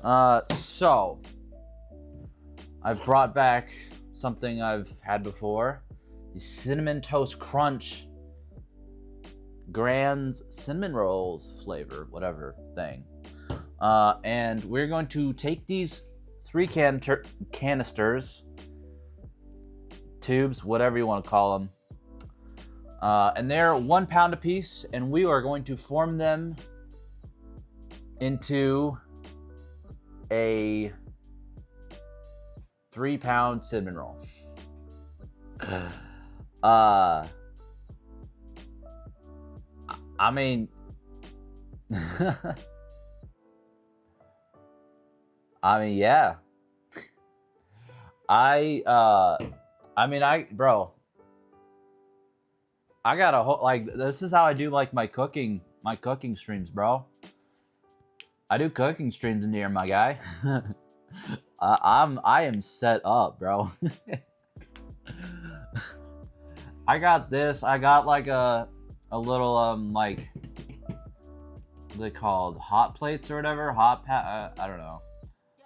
So I've brought back something I've had before, the Cinnamon Toast Crunch Grand's Cinnamon Rolls flavor, whatever thing. And we're going to take these three canisters, tubes, whatever you want to call them, and they're 1 pound apiece, and we are going to form them into a 3-pound cinnamon roll. I mean, yeah. Bro, I got a whole, like, this is how I do, like, my cooking streams, bro. I do cooking streams in here, my guy. I am set up, bro. I got this. I got like a little like, what are they called? Hot plates or whatever. I don't know.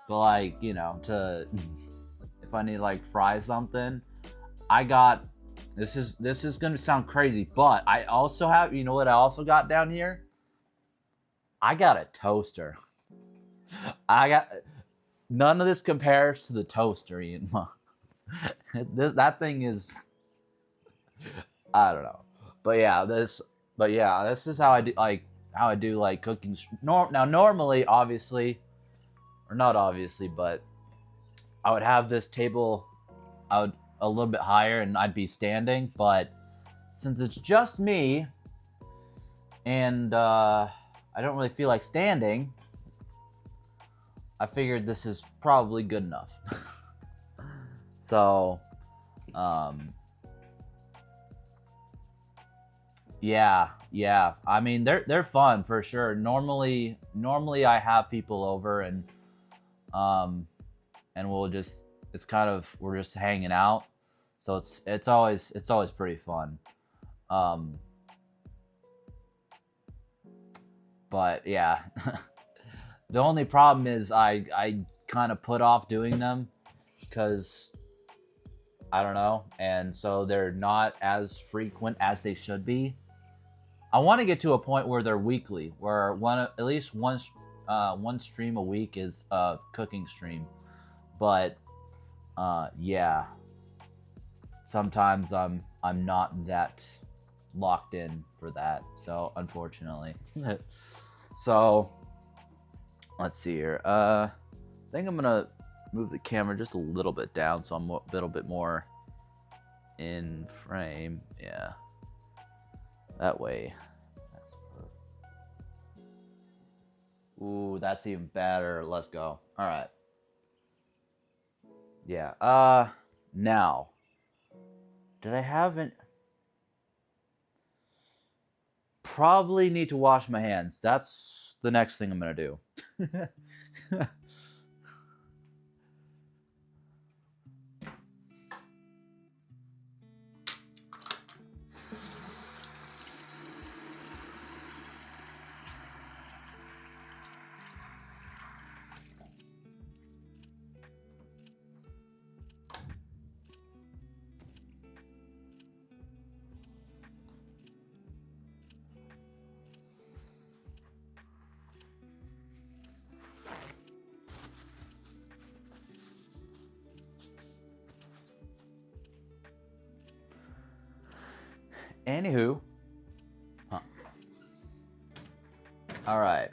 But like, you know, to if I need to like fry something, I got this is gonna sound crazy, but I also have, you know what I also got down here? I got a toaster. I got none of this compares to the toaster, Ian. That thing is, I don't know, but yeah, this is how I do like cooking. Now, normally, obviously, or not obviously, but I would have this table out a little bit higher, and I'd be standing. But since it's just me, and I don't really feel like standing, I figured this is probably good enough. So, yeah. I mean, they're fun for sure. Normally I have people over, and we'll just, it's kind of, we're just hanging out. So it's always pretty fun. But yeah. The only problem is I kind of put off doing them because I don't know, and so they're not as frequent as they should be. I want to get to a point where they're weekly, where at least one stream a week is a cooking stream. But yeah, sometimes I'm not that locked in for that, so unfortunately. So let's see here. I think I'm gonna move the camera just a little bit down so I'm a little bit more in frame. Yeah, that way. Ooh, that's even better. Let's go. All right. Yeah. Now, did I haven't? Probably need to wash my hands. That's the next thing I'm gonna do. Anywho, all right.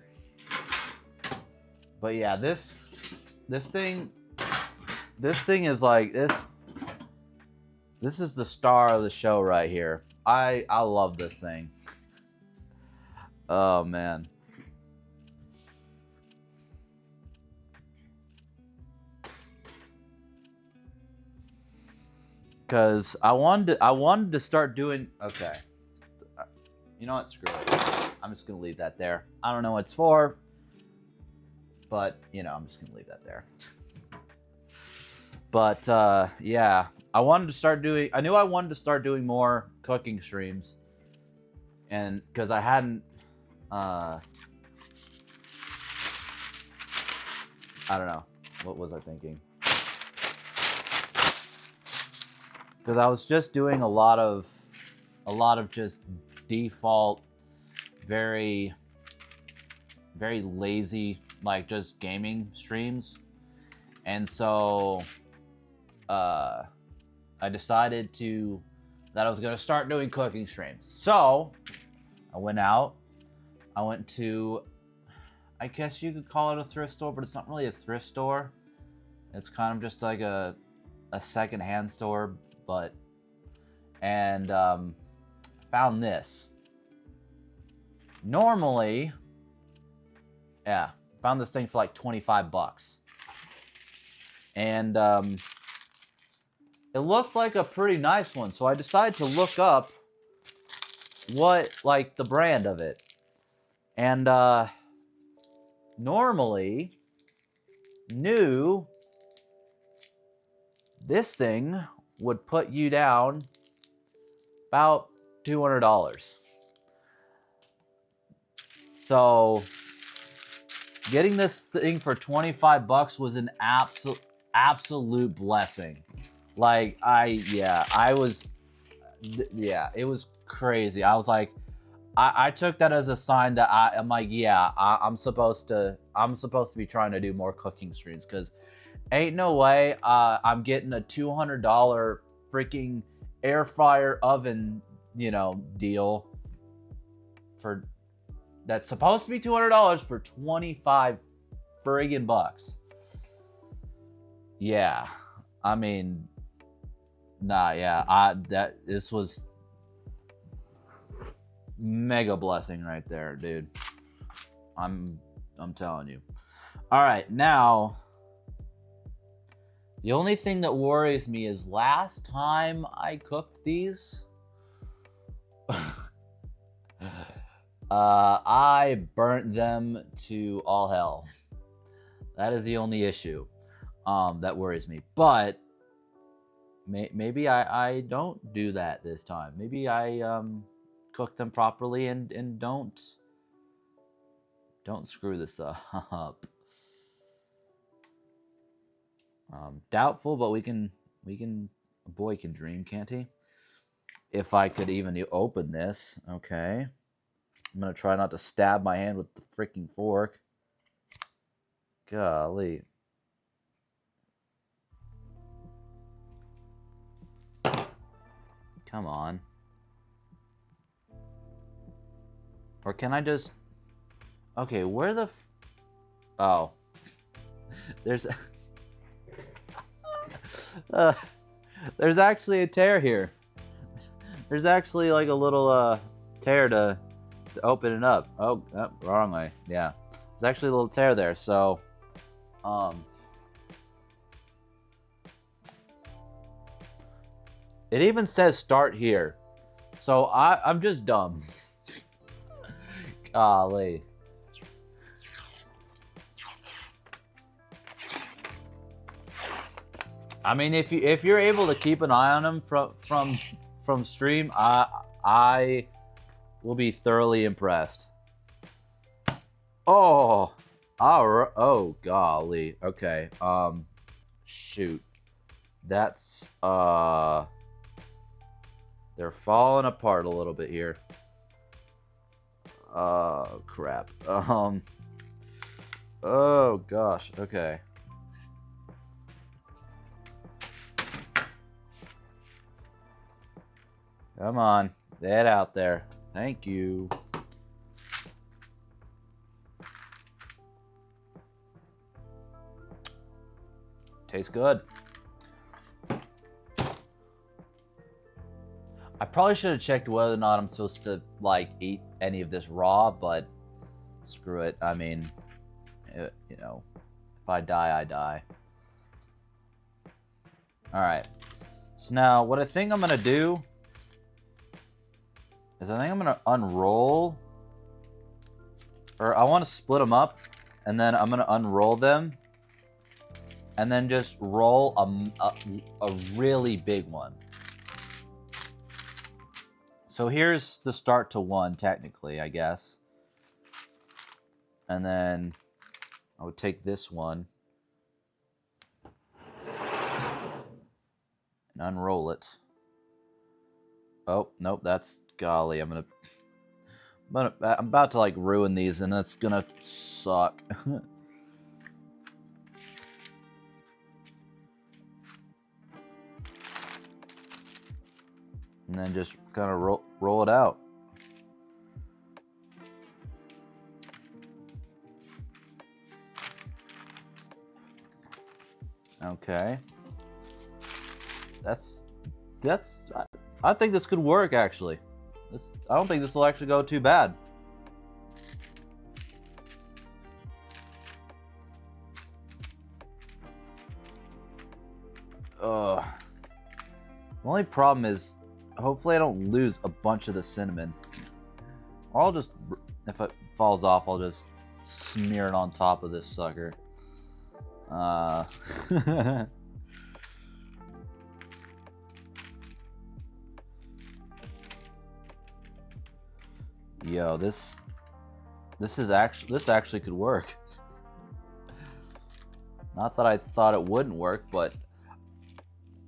But yeah, this thing is like this. This is the star of the show right here. I love this thing. Oh man. Cause I wanted to start doing, okay. You know what? Screw it. I'm just gonna leave that there. I don't know what it's for, but you know, I'm just gonna leave that there. But yeah, I wanted to start doing. I knew I wanted to start doing more cooking streams, and because I hadn't, I don't know. What was I thinking? Because I was just doing a lot of just default, very lazy, like just gaming streams, and so I decided that I was gonna start doing cooking streams. So I went out. I went to, I guess you could call it a thrift store, but it's not really a thrift store. It's kind of just like a secondhand store, and found this. Normally, yeah, found this thing for like $25, and it looked like a pretty nice one. So I decided to look up what, like, the brand of it, and normally new, this thing would put you down about $200. So getting this thing for $25 was an absolute blessing. Like, it was crazy. I was like, I took that as a sign that I'm like, yeah, I'm supposed to be trying to do more cooking streams, because ain't no way I'm getting a $200 freaking air fryer oven, deal for that's supposed to be $200 for 25 friggin' bucks. Yeah, I mean, nah, yeah, this was mega blessing right there, dude. I'm telling you. All right, now the only thing that worries me is last time I cooked these, I burnt them to all hell. That is the only issue that worries me. But maybe I don't do that this time. Maybe I cook them properly and don't screw this up. Doubtful, but a boy can dream, can't he? If I could even open this. Okay. I'm gonna try not to stab my hand with the freaking fork. Golly. Come on. Or can I just... Okay, where the... Oh. There's... there's actually a tear here. There's actually like a little tear to open it up. Oh, wrong way. Yeah. There's actually a little tear there, so it even says start here. So I'm just dumb. Golly. I mean, if you're able to keep an eye on them from stream, I will be thoroughly impressed. Oh, oh golly. Okay. Shoot. That's they're falling apart a little bit here. Oh crap. Oh gosh. Okay. Come on, get out there. Thank you. Tastes good. I probably should have checked whether or not I'm supposed to like eat any of this raw, but screw it. I mean, if I die, I die. All right. So now, what I think I'm gonna do is I think I'm gonna unroll, or I want to split them up, and then I'm gonna unroll them, and then just roll a really big one. So here's the start to one, technically, I guess. And then I would take this one Unroll it. Oh, nope, that's golly. I'm about to like ruin these, and that's gonna suck. And then just kind of roll it out. Okay. I think this could work actually. I don't think this will actually go too bad. Ugh. The only problem is, hopefully I don't lose a bunch of the cinnamon. Or I'll just, if it falls off, I'll just smear it on top of this sucker. Yo, this actually could work. Not that I thought it wouldn't work, but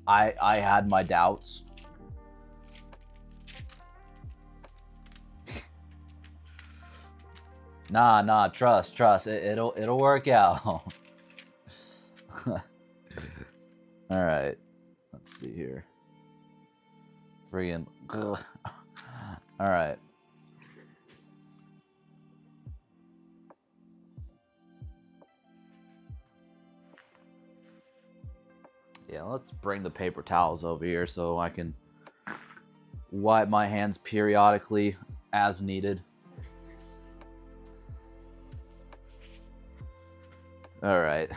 I had my doubts. Nah, trust. It'll work out. All right. Let's see here. Friggin'. All right. Yeah, let's bring the paper towels over here so I can wipe my hands periodically as needed. All right.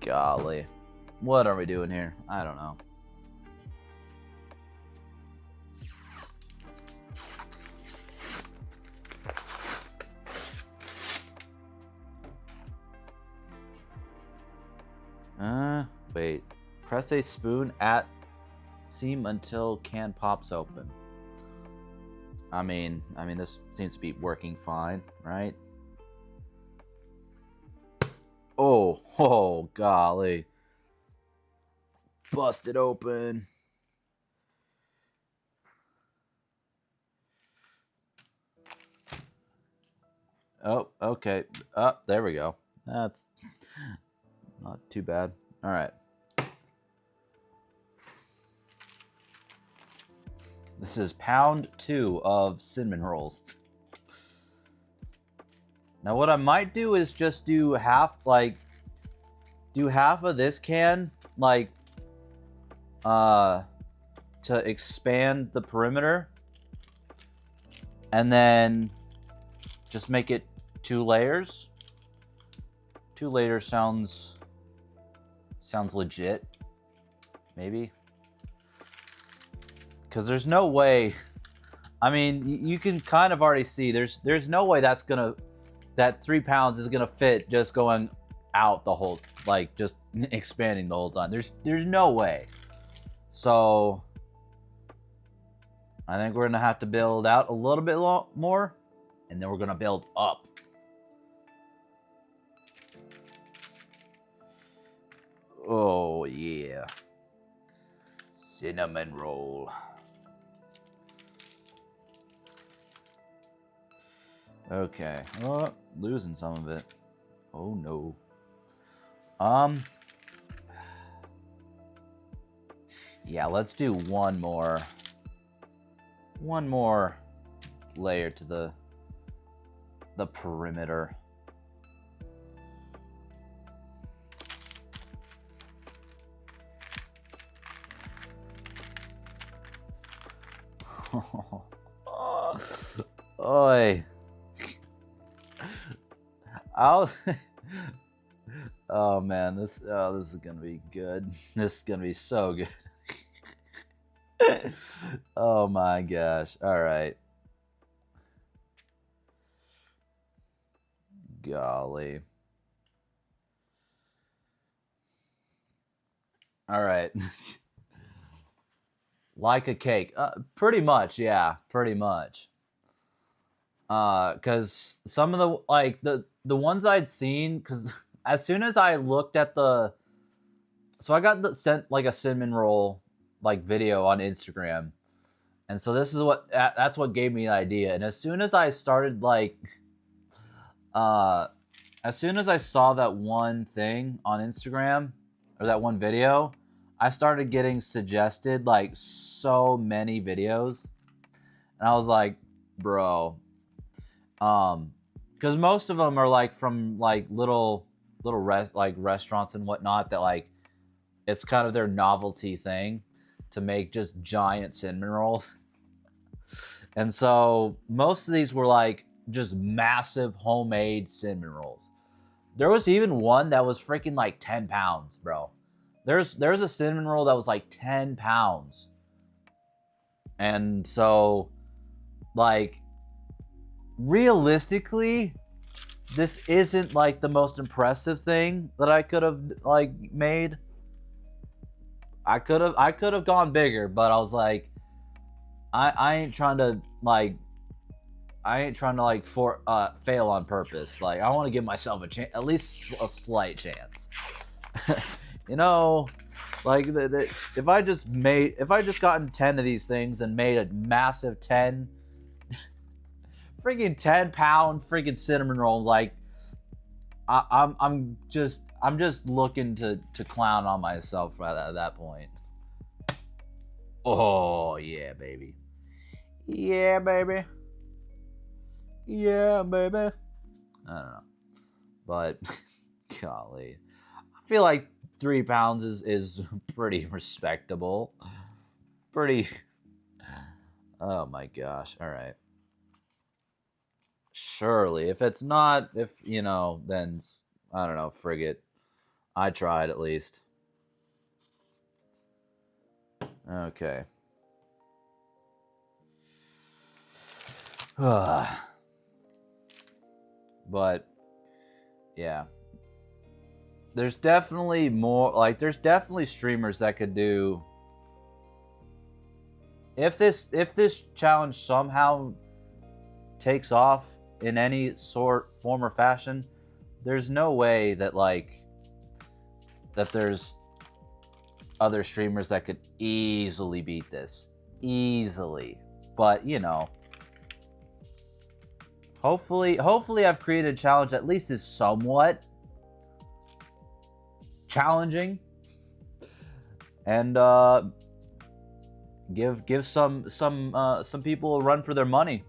Golly. What are we doing here? I don't know. Wait. Press a spoon at seam until can pops open. I mean, this seems to be working fine, right? Oh, golly. Busted open. Oh, okay. There we go. That's not too bad. All right. This is pound 2 of cinnamon rolls. Now what I might do is just do half of this can, like, to expand the perimeter. And then just make it 2 layers. 2 layers sounds legit. Maybe. Because there's no way. I mean, you can kind of already see there's no way that 3 pounds is gonna fit just going out the whole, like, just expanding the whole time. There's no way. So I think we're gonna have to build out a little bit more, and then we're gonna build up. Oh yeah, cinnamon roll. Okay. Oh, losing some of it. Oh no. Yeah, let's do one more layer to the perimeter. Oi. Oh man, this is gonna be good. This is gonna be so good. Oh my gosh. All right. Golly. All right. Like a cake. Pretty much, yeah. Pretty much. Because some of the ones I'd seen, because as soon as I looked at the so I got sent like a cinnamon roll like video on Instagram, and so this is what that's what gave me the idea. And as soon as I started like, uh, as soon as I saw that one thing on Instagram or that one video, I started getting suggested like so many videos, and I was like, bro, because most of them are like from like little restaurants and whatnot that like it's kind of their novelty thing to make just giant cinnamon rolls. And so most of these were like just massive homemade cinnamon rolls. There was even one that was freaking like 10 pounds, bro. There's a cinnamon roll that was like 10 pounds. And so like realistically, this isn't like the most impressive thing that I could have like made. I could have gone bigger, but I was like, I ain't trying to like fail on purpose. Like I want to give myself a chance, at least a slight chance. You know, like if I just gotten 10 of these things and made a massive 10 freaking 10-pound freaking cinnamon roll, like I'm just looking to clown on myself at that point. Oh yeah, baby. Yeah, baby. Yeah, baby. I don't know. But golly. I feel like 3 pounds is pretty respectable. Pretty. Oh my gosh. All right. Surely. If it's not, then I don't know, frig it. I tried at least. Okay. But yeah, there's definitely streamers that could do, if this challenge somehow takes off in any sort, form, or fashion, there's no way that there's other streamers that could easily beat this. Easily. But hopefully I've created a challenge that at least is somewhat challenging, and give some people a run for their money.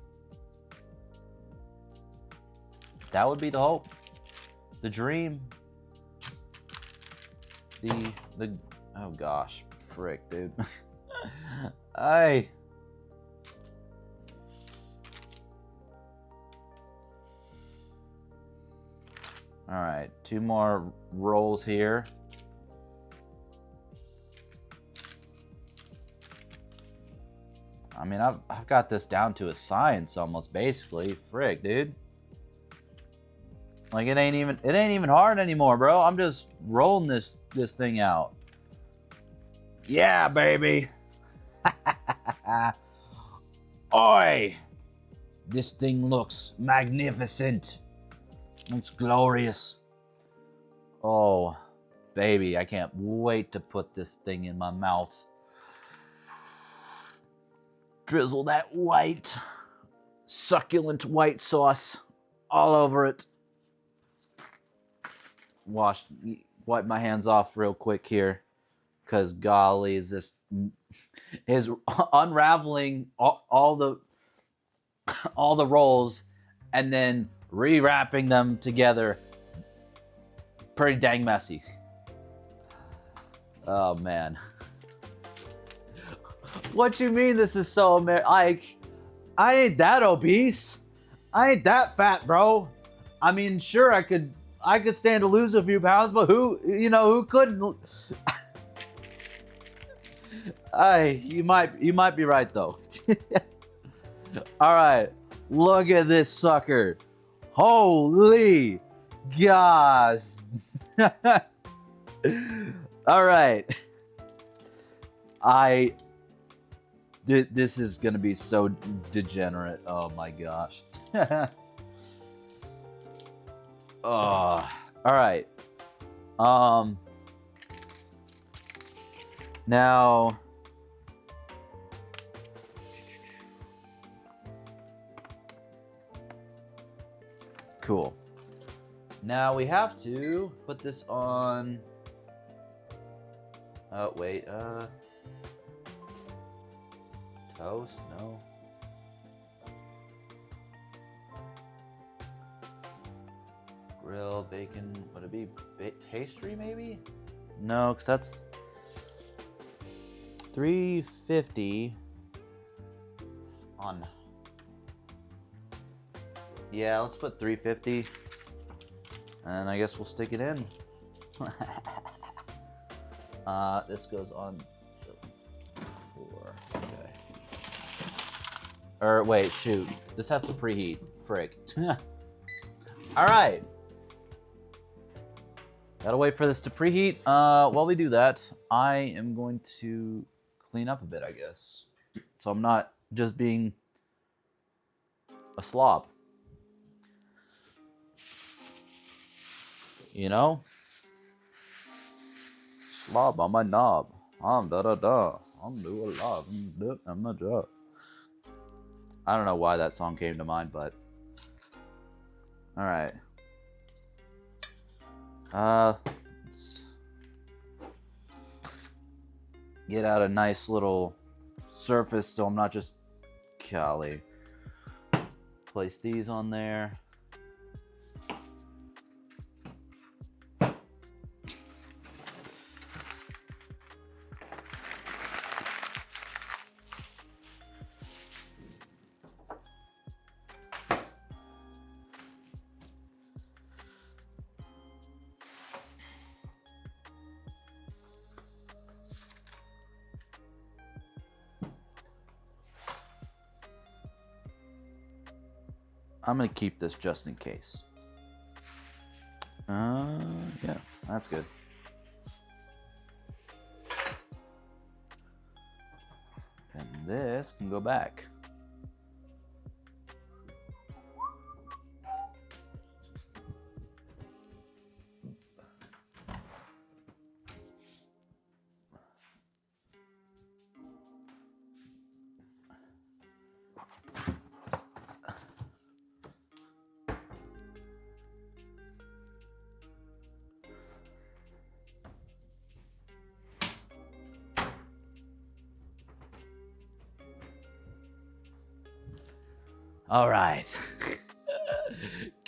That would be the hope, the dream, the oh gosh, frick, dude. All right, 2 more rolls here. I mean, I've got this down to a science almost, basically. Frick, dude. Like it ain't even hard anymore, bro. I'm just rolling this thing out. Yeah, baby. Oi! This thing looks magnificent. It's glorious. Oh, baby, I can't wait to put this thing in my mouth. Drizzle that white, succulent white sauce all over it. Wipe my hands off real quick here, because golly, is unraveling all the rolls and then rewrapping them together pretty dang messy. Oh man. What you mean this is so like, I ain't that obese. I ain't that fat, bro. I mean, sure, I could stand to lose a few pounds, but who couldn't? You might be right though. All right, look at this sucker. Holy gosh. All right. This is gonna be so degenerate. Oh my gosh. Oh, all right. Now, cool. Now we have to put this on. Oh, wait. Toast? No. Grill, bacon. Would it be pastry, maybe? No, because that's $3.50 on. Yeah, let's put $3.50, and I guess we'll stick it in. This goes on 4. Okay. Or wait, shoot. This has to preheat. Frick. All right. Gotta wait for this to preheat. While we do that, I am going to clean up a bit, I guess. So I'm not just being a slob. You know? Slob on my knob. I'm da-da-da. I'm doing a lot. I'm my job. I don't know why that song came to mind, but... Alright. Let's get out a nice little surface so I'm not just... Golly. Place these on there. I'm gonna keep this just in case. Yeah, that's good. And this can go back. All right.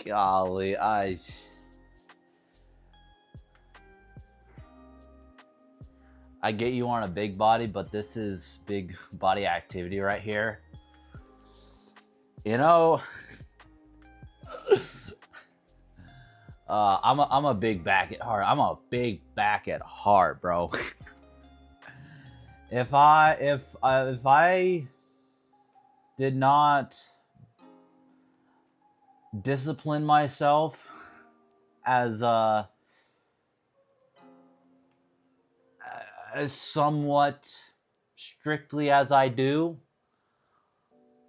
Golly, I get you on a big body, but this is big body activity right here. You know, I'm a big back at heart. I'm a big back at heart, bro. If I did not discipline myself as somewhat strictly as I do,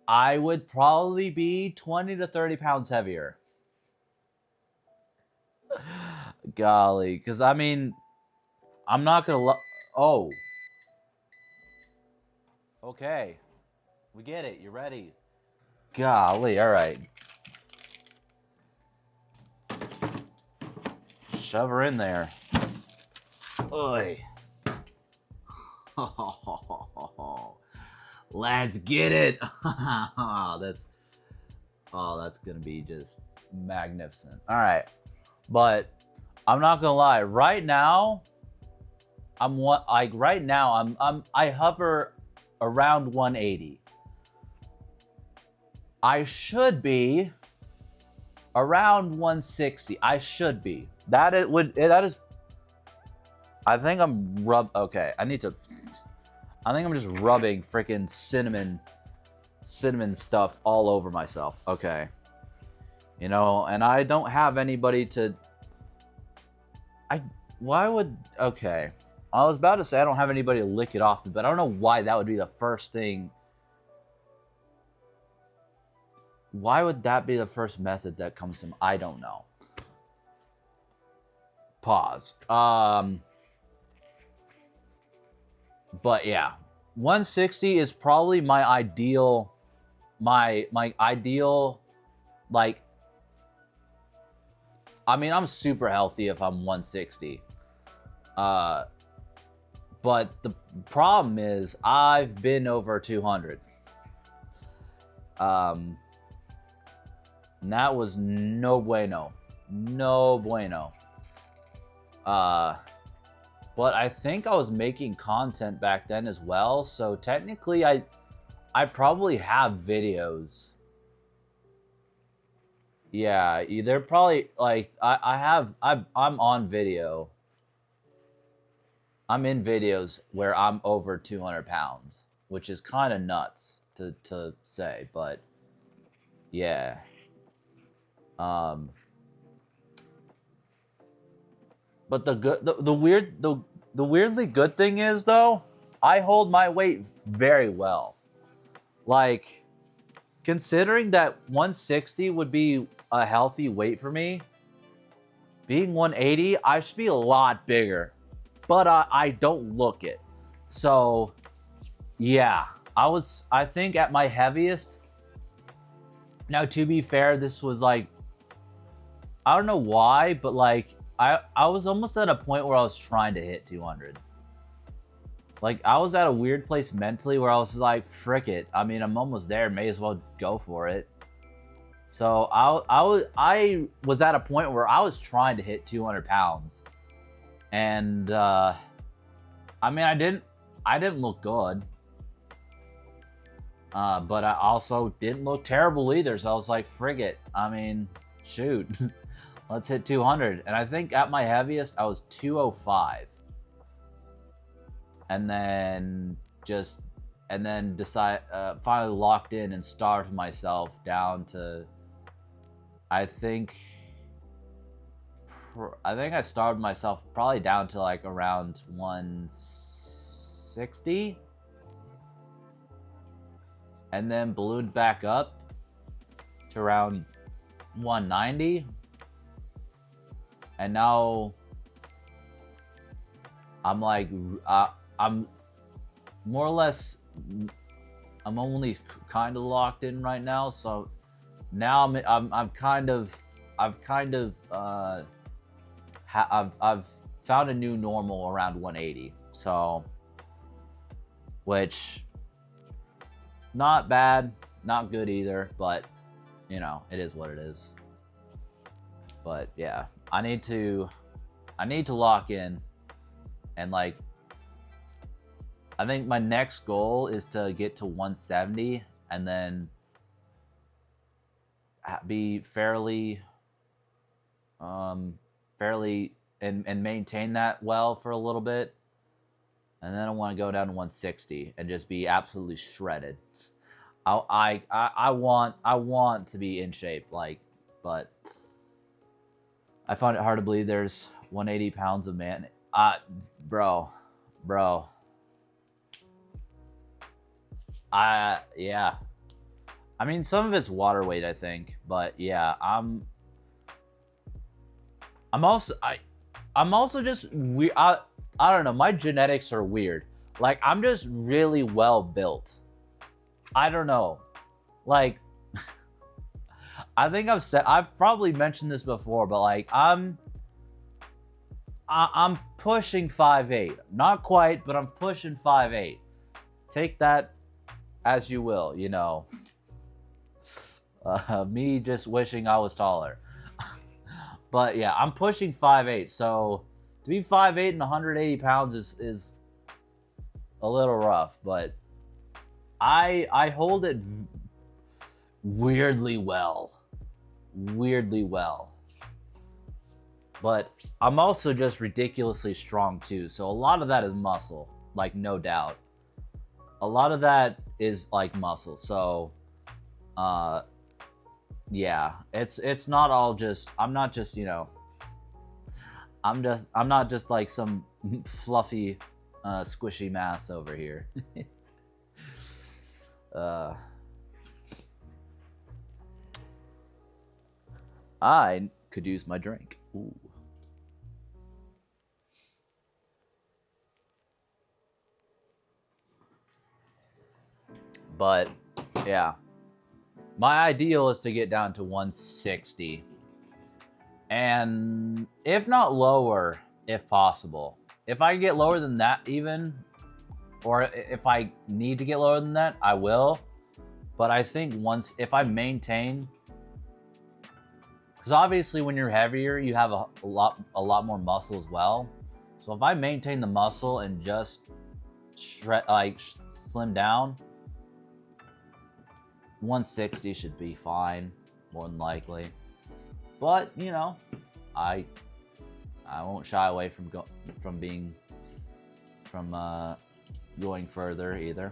I would probably be 20 to 30 pounds heavier. Golly, because I mean, I'm not gonna oh. Okay. We get it. You're ready. Golly, all right. Shove her in there. Oy. Let's get it. that's gonna be just magnificent. All right, but I'm not gonna lie. Right now, I hover around 180. I should be around 160. I should be. That is. I think I'm okay. I think I'm just rubbing freaking cinnamon stuff all over myself. Okay. You know, and I don't have anybody to. Okay. I was about to say I don't have anybody to lick it off, but I don't know why that would be the first thing. Why would that be the first method that comes to me? I don't know. Pause. But yeah, 160 is probably my ideal, my ideal, like, I mean, I'm super healthy if I'm 160. But the problem is I've been over 200. And that was no bueno. No bueno. But I think I was making content back then as well, so technically I probably have videos. Yeah, they're probably like I'm on video. I'm in videos where I'm over 200 pounds, which is kind of nuts to say, but yeah. Um, but the weirdly good thing is though, I hold my weight very well. Like, considering that 160 would be a healthy weight for me, being 180, I should be a lot bigger, but I don't look it. So yeah, I think at my heaviest. Now, to be fair, this was like, I don't know why, but like I was almost at a point where I was trying to hit 200. Like, I was at a weird place mentally where I was like, frick it. I mean, I'm almost there. May as well go for it. So I was at a point where I was trying to hit 200 pounds, and I mean, I didn't look good, but I also didn't look terrible either. So I was like, frig it. I mean, shoot, let's hit 200. And I think at my heaviest I was 205, and then finally locked in and starved myself down to, I think I starved myself probably down to like around 160, and then ballooned back up to around 190, and now I'm like, I'm more or less, I'm only kind of locked in right now. So now I've found a new normal around 180. So, which, not bad, not good either, but you know, it is what it is. But yeah, I need to lock in, and like, I think my next goal is to get to 170 and then be fairly and maintain that well for a little bit, and then I want to go down to 160 and just be absolutely shredded. I want to be in shape, like, but I find it hard to believe there's 180 pounds of man. Bro. Yeah. I mean, some of it's water weight, I think, but yeah, I'm also just weird. I don't know. My genetics are weird. Like, I'm just really well built. I don't know. Like, I think I've probably mentioned this before, but like, I'm pushing 5'8". Not quite, but I'm pushing 5'8". Take that as you will, you know. Me just wishing I was taller. But yeah, I'm pushing 5'8". So to be 5'8" and 180 pounds is a little rough, but I hold it weirdly well. But I'm also just ridiculously strong too, so a lot of that is muscle, like, no doubt. A lot of that is like muscle, so yeah, it's not all just, I'm not just, you know, I'm not just like some fluffy squishy mass over here. I could use my drink. Ooh. But yeah, my ideal is to get down to 160, and if not lower, if possible. If I get lower than that, even, or if I need to get lower than that, I will. But I think if I maintain, because obviously when you're heavier, you have a lot more muscle as well. So if I maintain the muscle and just slim down, 160 should be fine, more than likely. But you know, I won't shy away from going further either.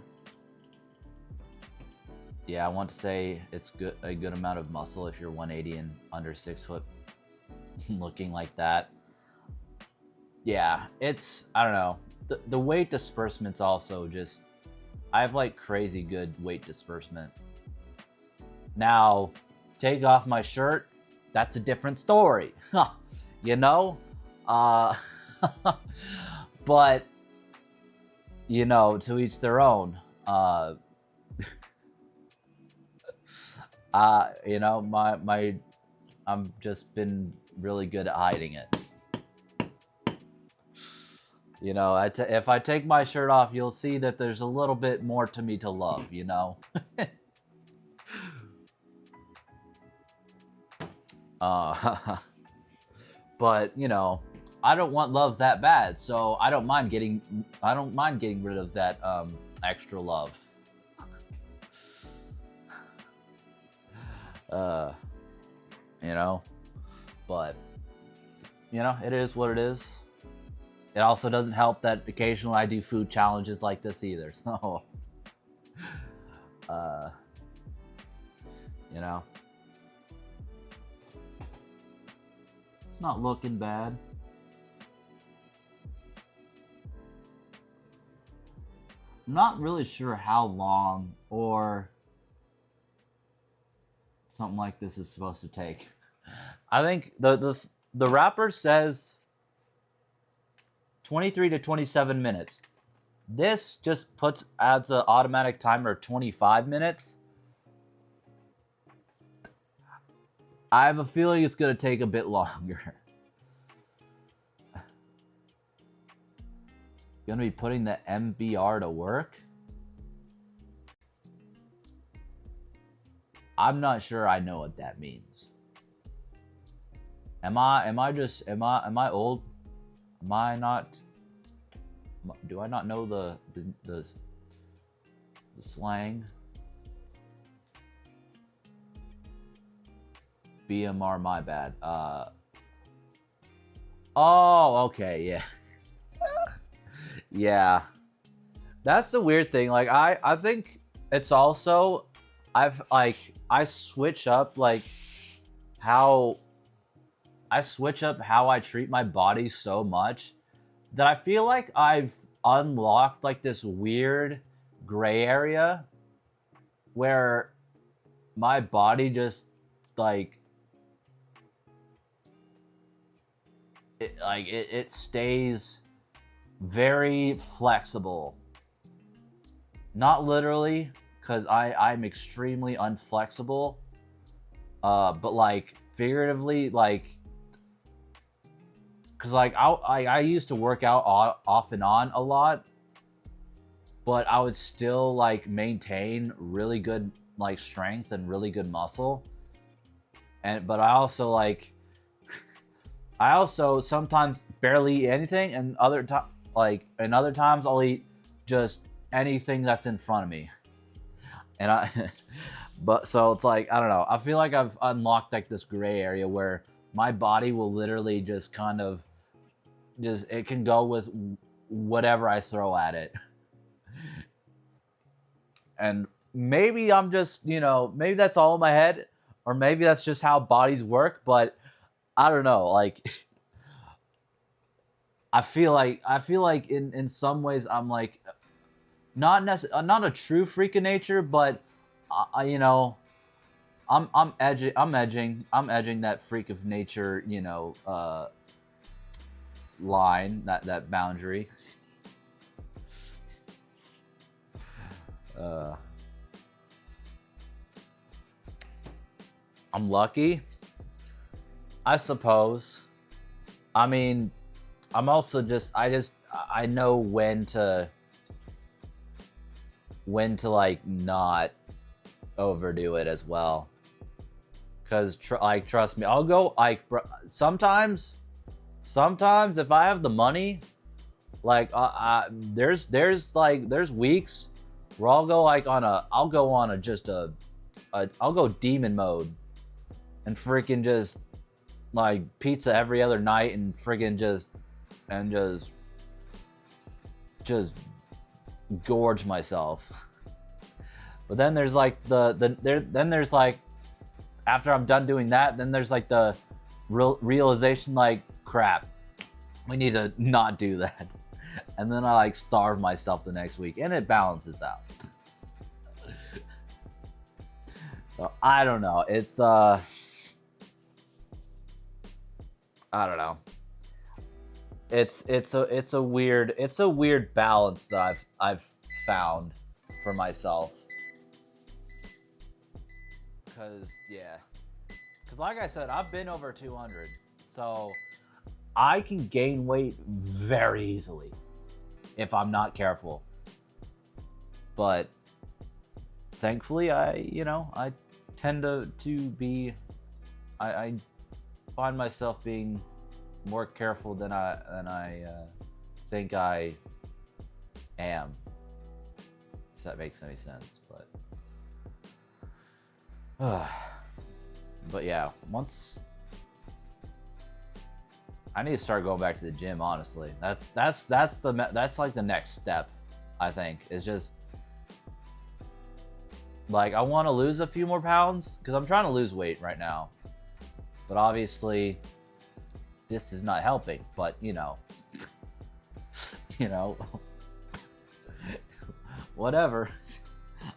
Yeah, I want to say it's a good amount of muscle if you're 180 and under 6 foot, looking like that. Yeah, I don't know. The weight disbursement's also just, I have like crazy good weight disbursement. Now, take off my shirt, that's a different story. You know? But, you know, to each their own. You know, I'm just been really good at hiding it. You know, if I take my shirt off, you'll see that there's a little bit more to me to love, you know? But, you know, I don't want love that bad, so I don't mind getting rid of that extra love. You know, but you know, it is what it is. It also doesn't help that occasionally I do food challenges like this either. So, you know, it's not looking bad. I'm not really sure how long or something like this is supposed to take. I think the wrapper says 23 to 27 minutes. This just adds an automatic timer of 25 minutes. I have a feeling it's going to take a bit longer. Going to be putting the MBR to work? I'm not sure I know what that means. Am I old? Am I not? Do I not know the slang? BMR, my bad. Oh, okay, yeah. Yeah. That's the weird thing. Like I think it's also I switch up how I treat my body so much that I feel like I've unlocked like this weird gray area where my body just it stays very flexible. Not literally, because I'm extremely unflexible, but like figuratively, like, because like I used to work out off and on a lot, but I would still like maintain really good like strength and really good muscle, but I also sometimes barely eat anything, and other times I'll eat just anything that's in front of me. And but so it's like, I don't know. I feel like I've unlocked like this gray area where my body will literally just kind of it can go with whatever I throw at it. And maybe I'm just, maybe that's all in my head, or maybe that's just how bodies work, but I don't know. Like, I feel like in some ways I'm like not a true freak of nature, but I'm edging that freak of nature, line, that boundary. I'm lucky, I suppose. I mean, I'm also I know when to like not overdo it as well. Cause like trust me, I'll go like sometimes if I have the money, like there's weeks where I'll go like I'll go on I'll go demon mode and freaking just like pizza every other night and freaking just gorge myself. But then there's like then there's like after I'm done doing that, then there's like the realization like crap, we need to not do that. And then I like starve myself the next week and it balances out. So I don't know. It's I don't know. It's a weird balance that I've found for myself. Cause like I said, I've been over 200, so I can gain weight very easily if I'm not careful. But thankfully, I tend to be, I find myself being more careful than I think I am. If that makes any sense, but yeah, once I need to start going back to the gym. Honestly, that's like the next step. I think is just like I want to lose a few more pounds because I'm trying to lose weight right now, but obviously this is not helping. But you know, whatever.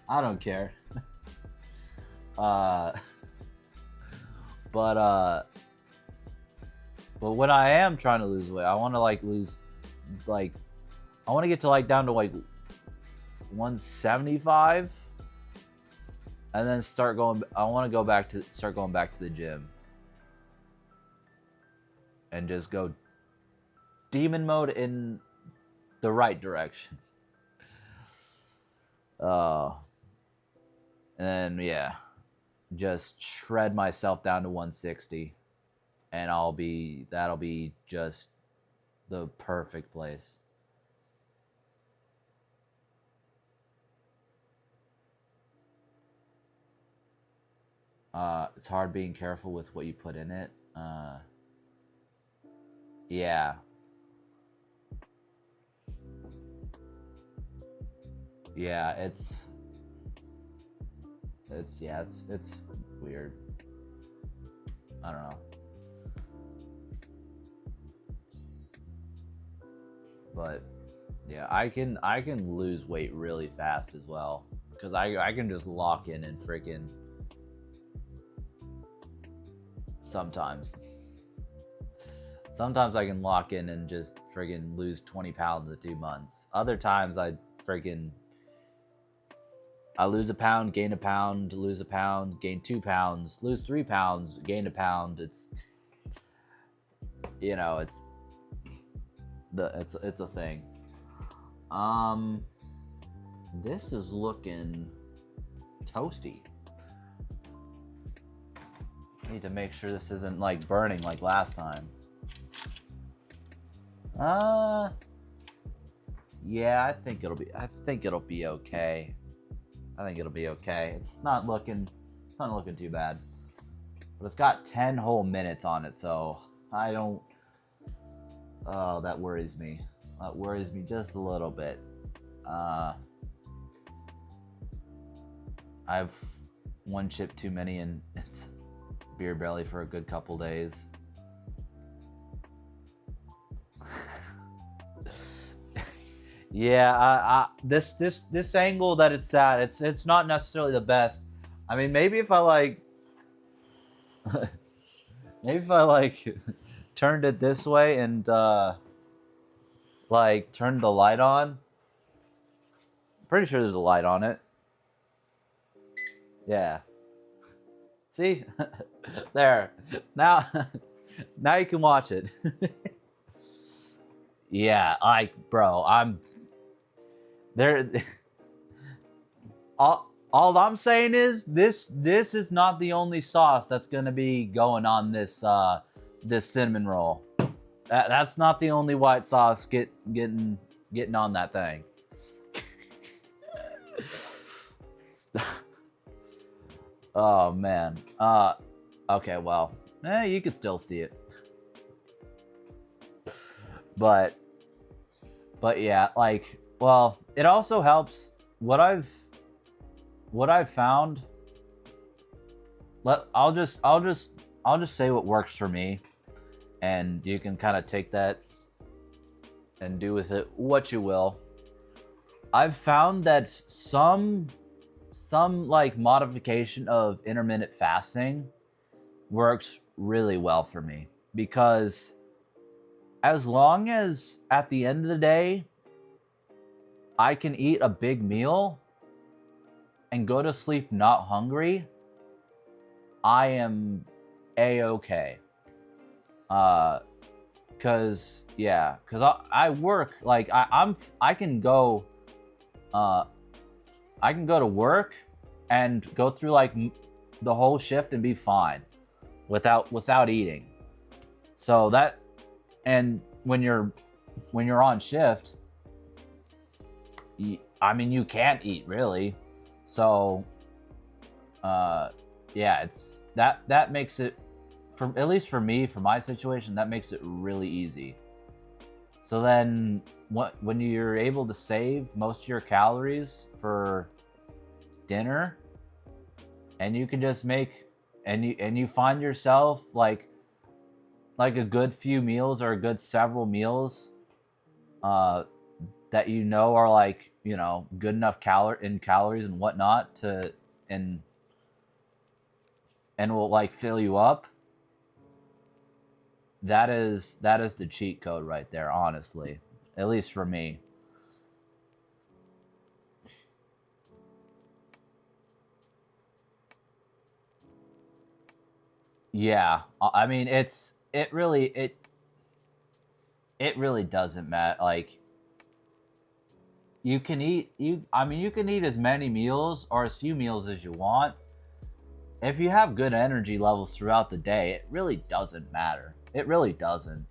I don't care. But when I am trying to lose weight, I want to like lose, like, I want to get to like down to like 175, and then start going. I want to start going back to the gym, and just go demon mode in the right direction. And yeah, just shred myself down to 160. And that'll be just the perfect place. It's hard being careful with what you put in it. Yeah. Yeah, it's weird. I don't know. But yeah, I can lose weight really fast as well because I can just lock in and freaking sometimes I can lock in and just freaking lose 20 pounds in 2 months. Other times I lose a pound, gain a pound, lose a pound, gain 2 pounds, lose 3 pounds, gain a pound. It's it's a thing. This is looking toasty. I need to make sure this isn't like burning like last time. Yeah, I think it'll be okay. It's not looking too bad. But it's got 10 whole minutes on it, so I don't. Oh, that worries me. That worries me just a little bit. I have one chip too many, and it's beer belly for a good couple days. Yeah, this angle that it's at, it's not necessarily the best. I mean, maybe if I like, turned it this way and like turned the light on. I'm pretty sure there's a light on it. Yeah. See? There. Now now you can watch it. Yeah, bro, I'm there. All I'm saying is this is not the only sauce that's gonna be going on this this cinnamon roll. That's not the only white sauce getting on that thing. Oh man. Okay, well, you can still see it. But yeah, like, well, it also helps what I've found. I'll just say what works for me, and you can kind of take that and do with it what you will. I've found that some like modification of intermittent fasting works really well for me, because as long as at the end of the day I can eat a big meal and go to sleep not hungry, I am a-okay. Cause I work, like I can go to work and go through like the whole shift and be fine without eating. So that, and when you're on shift, I mean, you can't eat really. So yeah, it's that makes it, for at least for me, for my situation, that makes it really easy. So then when you're able to save most of your calories for dinner, and you can just make, and you find yourself like a good few meals or a good several meals that you know are like, you know, good enough calories and whatnot to and will like fill you up. That is the cheat code right there, honestly. At least for me. Yeah, I mean, it really doesn't matter. Like, you can eat you can eat as many meals or as few meals as you want. If you have good energy levels throughout the day, it really doesn't matter. It really doesn't.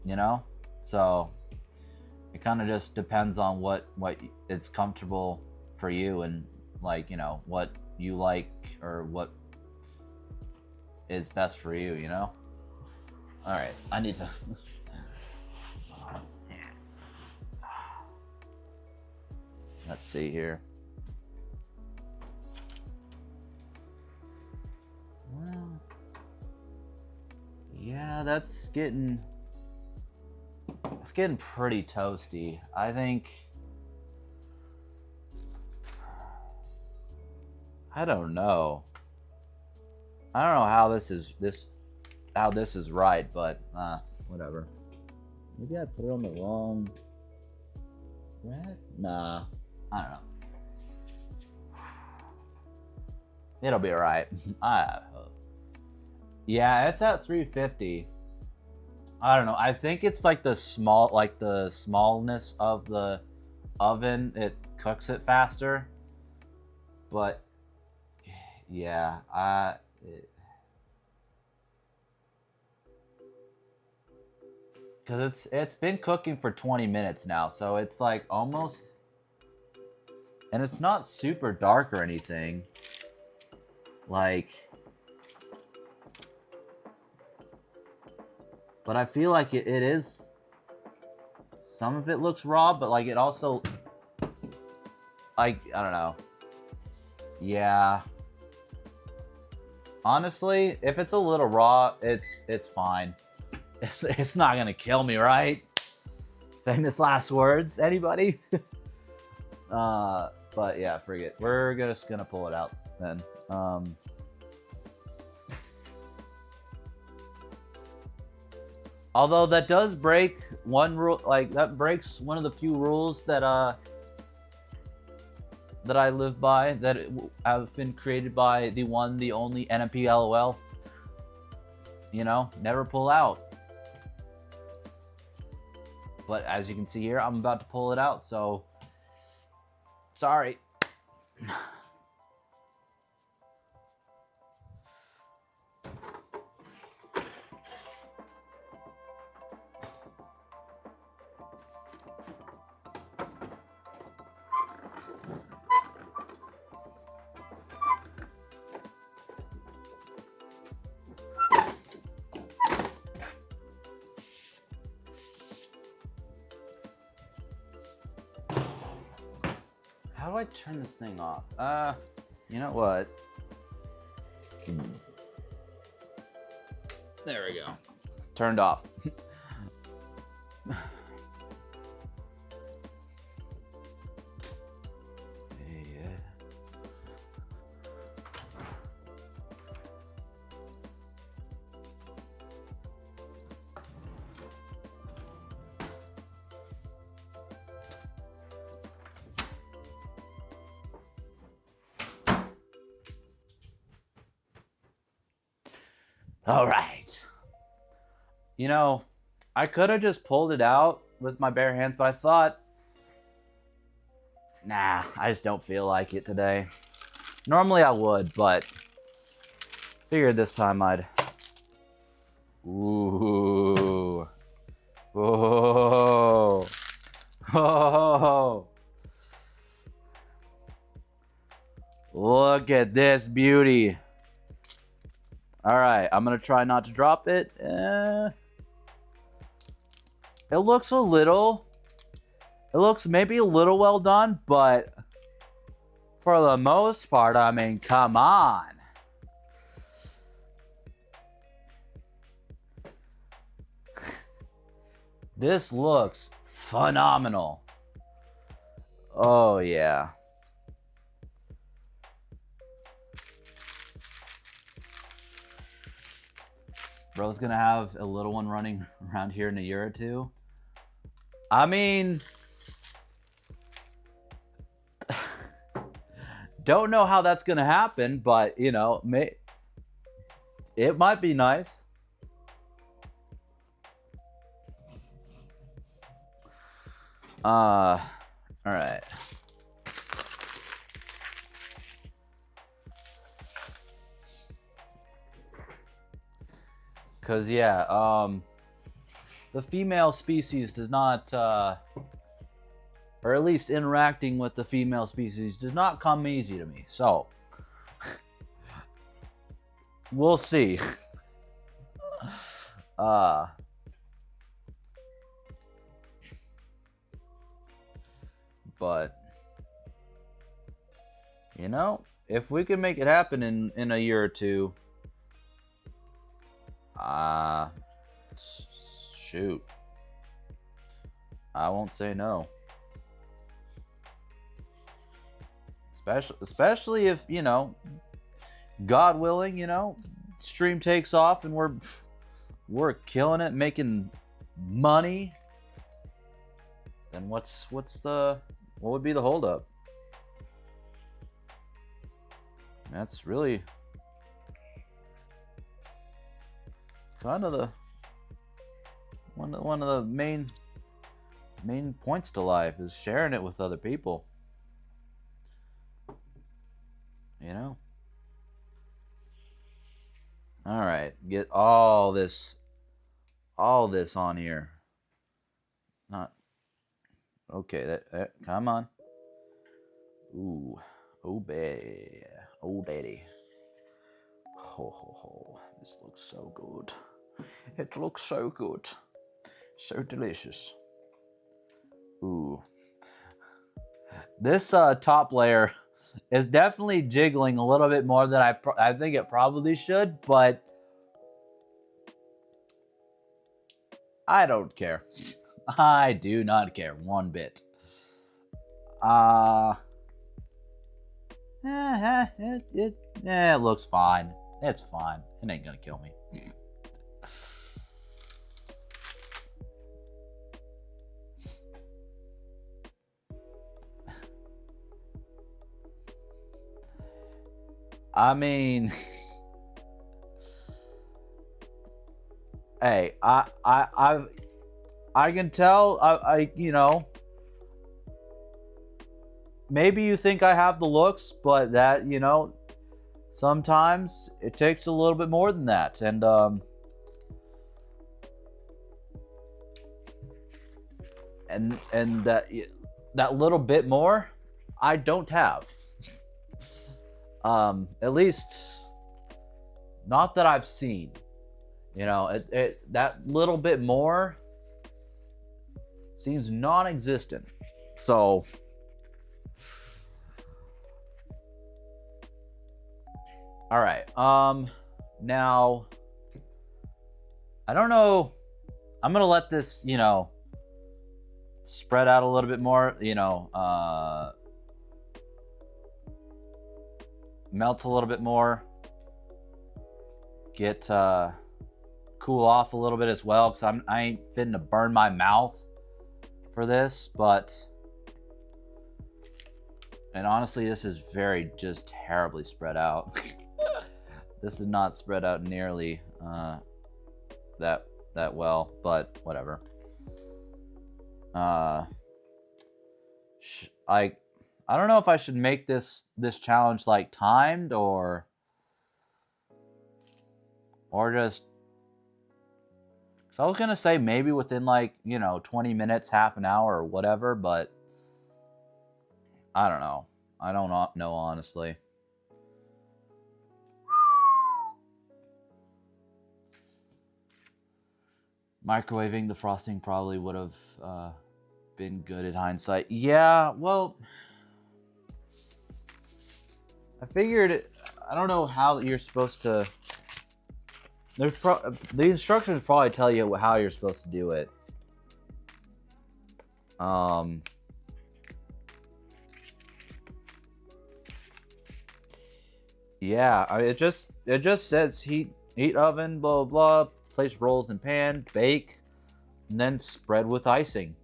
You know? So it kind of just depends on what it's comfortable for you, and like, you know, what you like or what is best for you, you know? All right, I need to let's see here. Well, yeah, it's getting pretty toasty. I think, I don't know. I don't know how this is right, but whatever. Maybe I put it on the wrong rack? Nah, I don't know. It'll be alright. I hope. Yeah, it's at 350. I don't know. I think it's like the smallness of the oven. It cooks it faster. But yeah, because it's been cooking for 20 minutes now, so it's like almost, and it's not super dark or anything. Like, but I feel like it is, some of it looks raw, but like it also, like, I don't know. Yeah. Honestly, if it's a little raw, it's fine. It's not gonna kill me, right? Famous last words, anybody? But yeah, forget. We're just gonna pull it out then. Although that does break one rule, like that breaks one of the few rules that that I live by that have been created by the one, the only NMP LOL. You know, never pull out. But as you can see here, I'm about to pull it out, so sorry. How do I turn this thing off? You know what? There we go. Turned off. All right. You know, I could have just pulled it out with my bare hands, but I thought, nah, I just don't feel like it today. Normally I would, but figured this time I'd. Ooh. Oh. Oh. Look at this beauty. All right, I'm going to try not to drop it. It looks maybe a little well done, but for the most part, I mean, come on. This looks phenomenal. Oh, yeah. Bro's gonna have a little one running around here in a year or two. I mean, don't know how that's gonna happen, but you know, it might be nice. All right. Cause yeah, the female species does not, or at least interacting with the female species does not come easy to me. So we'll see. But you know, if we can make it happen in a year or two, shoot, I won't say no. Especially if, you know, God willing, you know, stream takes off and we're killing it, making money. Then what would be the holdup? That's really kind of the one of the main points to life is sharing it with other people. You know? All right, get all this on here. Not okay. That come on. Ooh, oh baby, oh daddy. Ho ho ho! This looks so good. It looks so good, so delicious. Ooh, this top layer is definitely jiggling a little bit more than I think it probably should, but I don't care. I do not care one bit. It looks fine. It's fine. It ain't gonna kill me. I mean, hey, I can tell. You know, maybe you think I have the looks, but that, you know, sometimes it takes a little bit more than that, and that little bit more, I don't have. At least not that I've seen. You know, that little bit more seems non-existent. So, all right. Now, I don't know. I'm gonna let this, you know, spread out a little bit more. You know, melt a little bit more. Get cool off a little bit as well, because I ain't fitting to burn my mouth for this, and honestly, this is very just terribly spread out. This is not spread out nearly that well, but whatever. I don't know if I should make this challenge like timed or just, because I was gonna say maybe within, like, you know, 20 minutes, half an hour, or whatever, but I don't know. I don't know, honestly. Microwaving the frosting probably would have been good in hindsight. Yeah, well, I figured I don't know how you're supposed to. The instructions probably tell you how you're supposed to do it. Yeah, it just says heat oven, blah blah blah. Place rolls in pan, bake, and then spread with icing.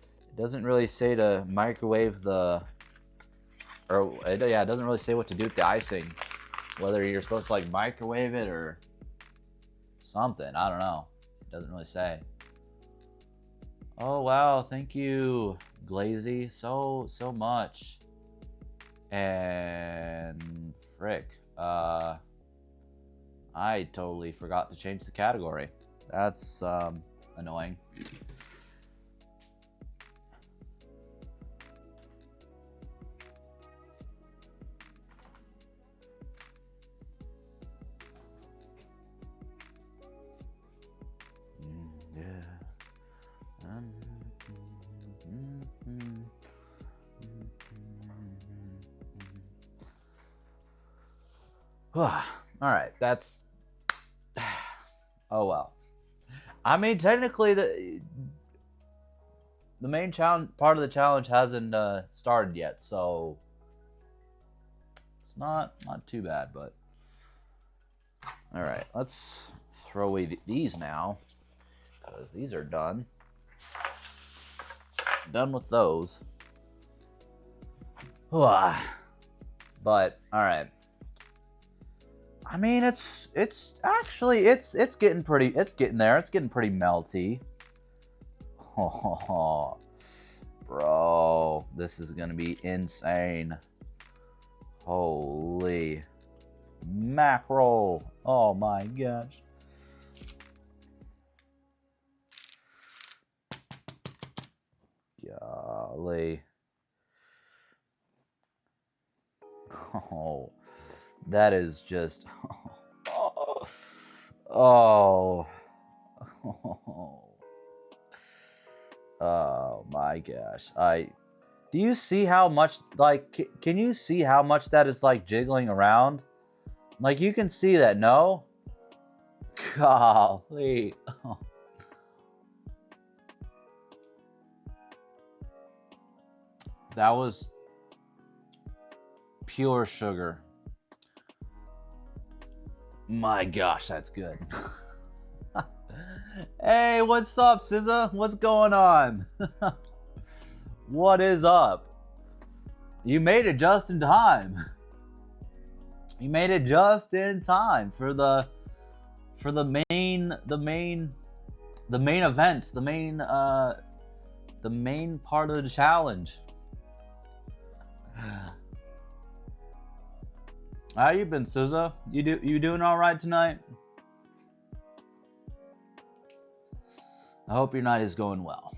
It doesn't really say to microwave it doesn't really say what to do with the icing. Whether you're supposed to like microwave it or something, I don't know. It doesn't really say. Oh wow, thank you, Glazy, so much. And frick, I totally forgot to change the category. That's annoying. All right, that's. Oh well. I mean, technically, the main challenge part of the challenge hasn't started yet, so it's not too bad. But all right, let's throw away these now, because these are done. Done with those. But all right. I mean, it's actually it's getting pretty. It's getting there. It's getting pretty melty. Oh, bro, this is gonna be insane. Holy mackerel! Oh my gosh. Golly. Oh, that is just. Oh. Oh my gosh. Do you see how much, like, can you see how much that is like jiggling around? Like, you can see that, no? Golly. Oh. That was pure sugar. My gosh, that's good. Hey, what's up, SZA? What's going on? What is up? You made it just in time. You made it just in time for the main event, the main part of the challenge. How you been, SZA? You doing all right tonight? I hope your night is going well.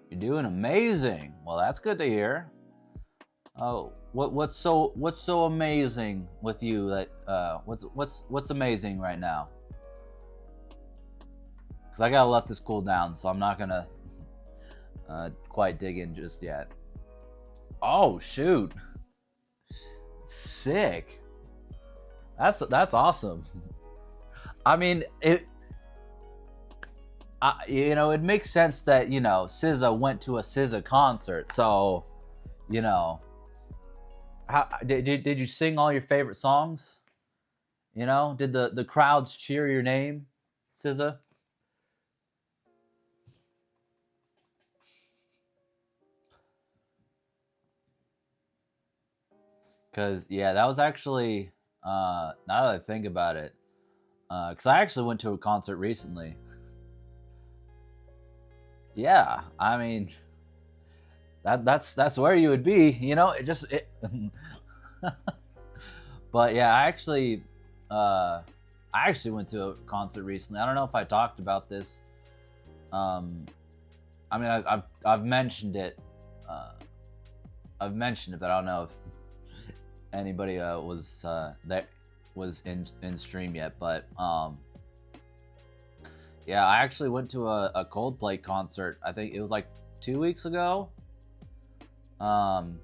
You're doing amazing. Well, that's good to hear. Oh, what's so amazing with you? That what's amazing right now? Because I gotta let this cool down, so I'm not gonna quite dig in just yet. Oh shoot! Sick. That's awesome. I mean, it makes sense that, SZA went to a SZA concert. So, how did you sing all your favorite songs? Did the crowds cheer your name, SZA? Because, yeah, that was actually, now that I think about it, because I actually went to a concert recently. Yeah, I mean, that's where you would be, But yeah, I actually went to a concert recently. I don't know if I talked about this. I mean, I've mentioned it. I've mentioned it, but I don't know if anybody was that was in stream yet. But yeah, I actually went to a Coldplay concert. I think it was like 2 weeks ago. And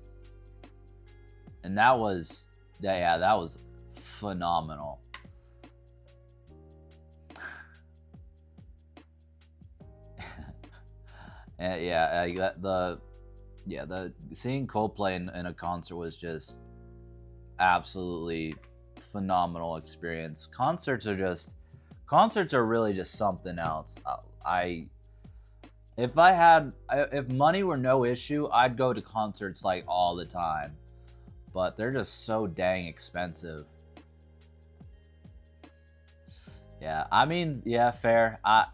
that was that was phenomenal. And the seeing Coldplay in a concert was just absolutely phenomenal experience. Concerts are really just something else. If money were no issue, I'd go to concerts like all the time, but they're just so dang expensive. Yeah, I mean, yeah, fair. I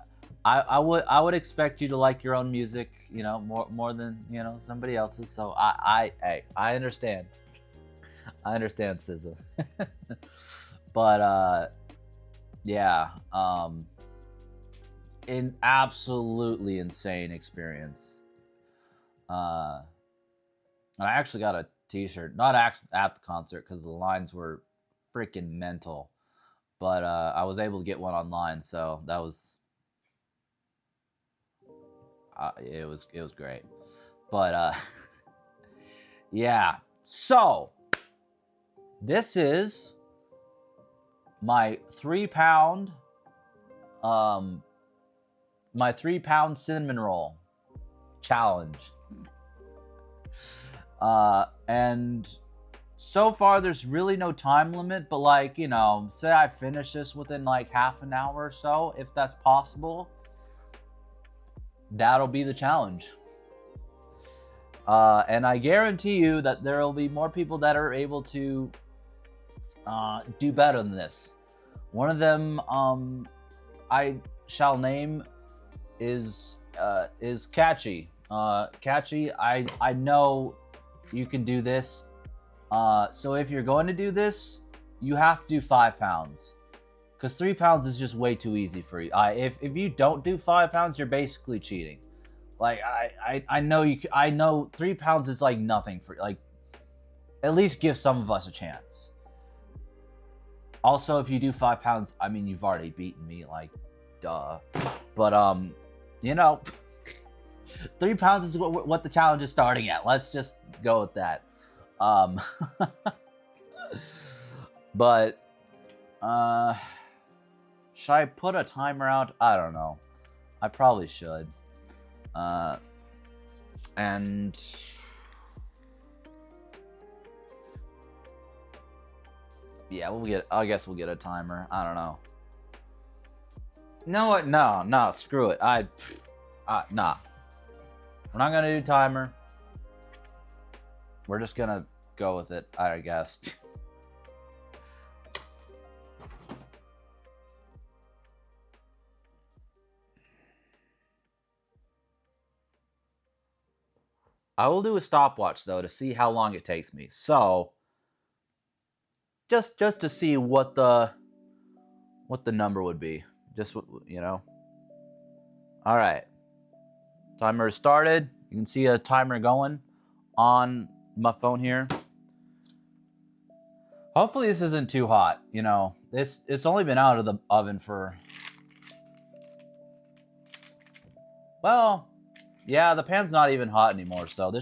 would expect you to like your own music, more than somebody else's. So I understand. I understand, SZA. But yeah, an absolutely insane experience. And I actually got a T-shirt, not actually at the concert because the lines were freaking mental, but I was able to get one online, so that was it was great. But yeah, so this is my 3-pound cinnamon roll challenge. And so far there's really no time limit, but like, say I finish this within like half an hour or so, if that's possible, that'll be the challenge. And I guarantee you that there will be more people that are able to do better than this. One of them I shall name is Catchy. Catchy, I know you can do this. So if you're going to do this, you have to do 5 pounds, because 3 pounds is just way too easy for you. If you don't do 5 pounds, you're basically cheating. Like I know I know 3 pounds is like nothing for, like, at least give some of us a chance. Also, if you do 5 pounds, I mean, you've already beaten me, like, duh. But 3 pounds is what the challenge is starting at. Let's just go with that. But should I put a timer out? I don't know. I probably should. And yeah, I guess we'll get a timer. I don't know. You know what? No, screw it. Nah. We're not gonna do timer. We're just gonna go with it, I guess. I will do a stopwatch though to see how long it takes me. So just to see what the number would be. Just, you know. All right. Timer started. You can see a timer going on my phone here. Hopefully this isn't too hot. You know, it's only been out of the oven for, well, yeah, the pan's not even hot anymore, so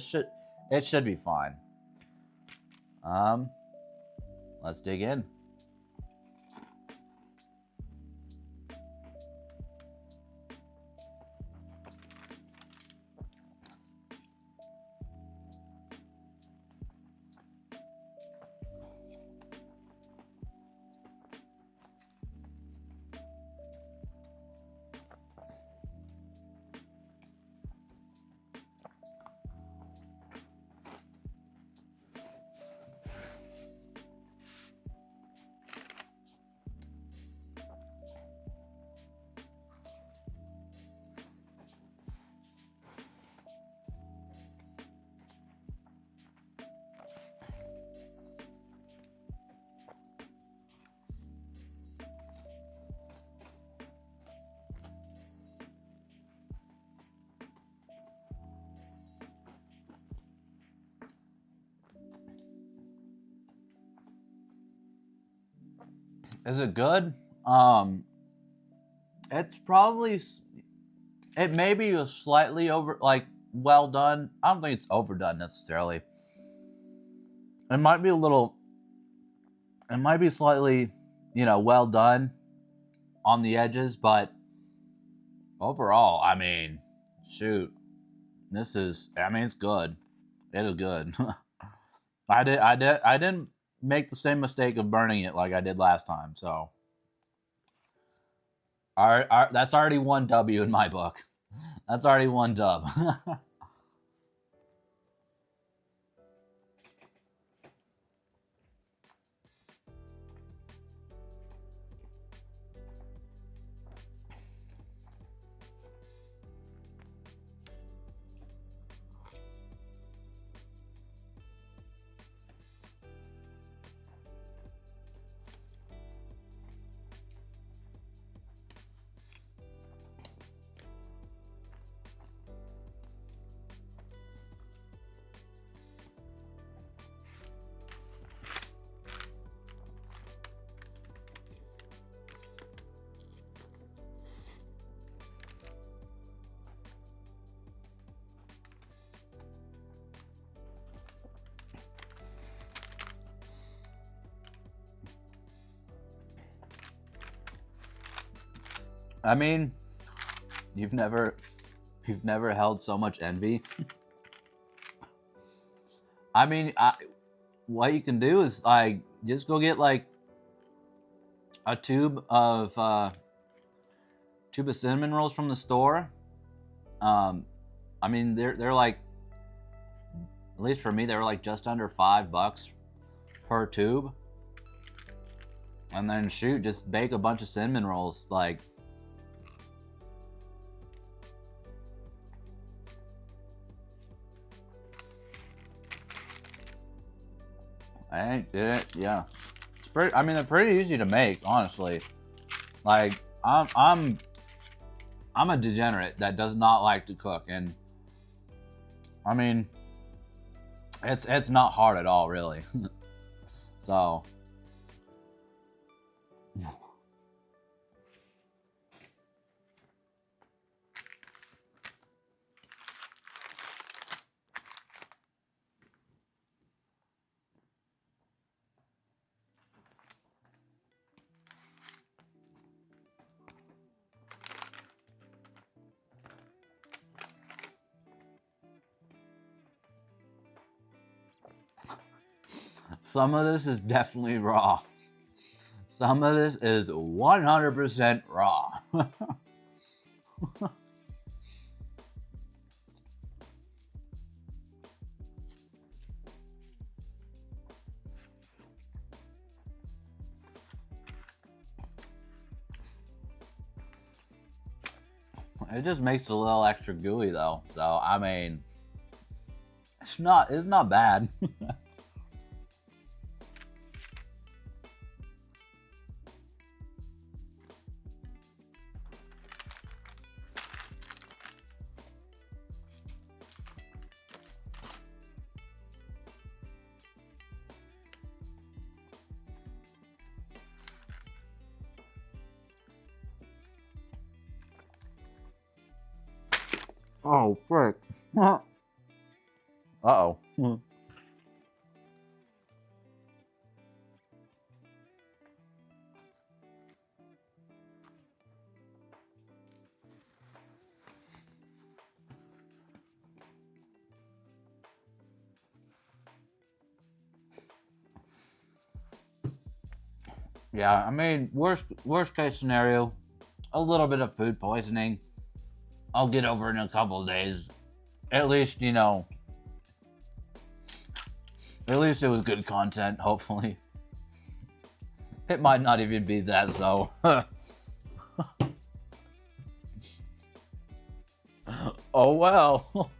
it should be fine. Let's dig in. Is it good? It's probably, it may be slightly over, like, well done. I don't think it's overdone necessarily. It might be a little, it might be slightly, you know, well done on the edges, but overall, I mean, shoot, this is, I mean, it's good. It is good. I didn't make the same mistake of burning it like I did last time, so. That's already one W in my book. That's already one dub. I mean, you've never held so much envy. I mean, what you can do is like just go get like a tube of cinnamon rolls from the store. I mean, they're like, at least for me, they were like just under $5 per tube. And then shoot, just bake a bunch of cinnamon rolls, like. Yeah. It's pretty. I mean, they're pretty easy to make, honestly. Like, I'm a degenerate that does not like to cook, and I mean, it's not hard at all, really. So. Some of this is definitely raw. Some of this is 100% raw. It just makes it a little extra gooey though. So I mean, it's not bad. Oh frick. Uh-oh. Yeah, I mean, worst case scenario, a little bit of food poisoning. I'll get over it in a couple of days. At least, at least it was good content, hopefully. It might not even be that, so. Oh well.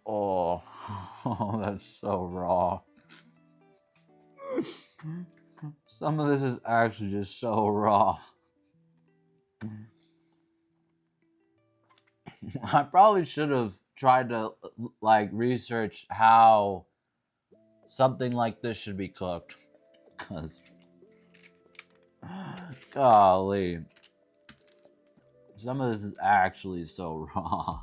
Oh, oh, that's so raw. Some of this is actually just so raw. I probably should have tried to like research how something like this should be cooked, cause golly, some of this is actually so raw.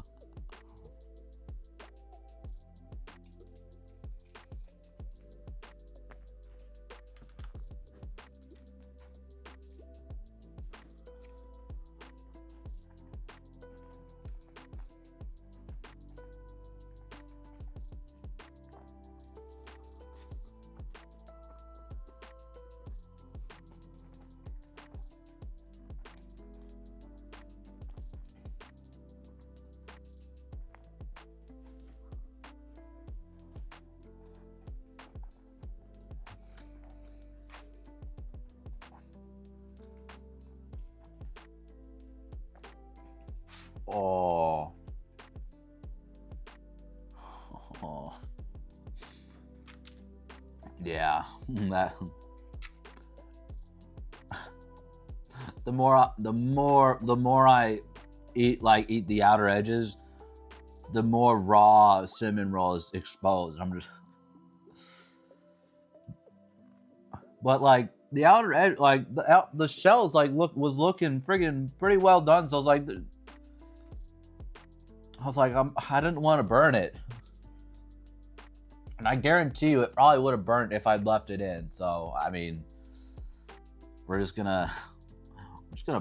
Oh. Oh. Yeah, that. The more I eat the outer edges, the more raw cinnamon roll is exposed. I'm just, but like the outer edge, like the shells, like was looking friggin' pretty well done. So I didn't want to burn it, and I guarantee you it probably would have burnt if I'd left it in. So I mean, we're just gonna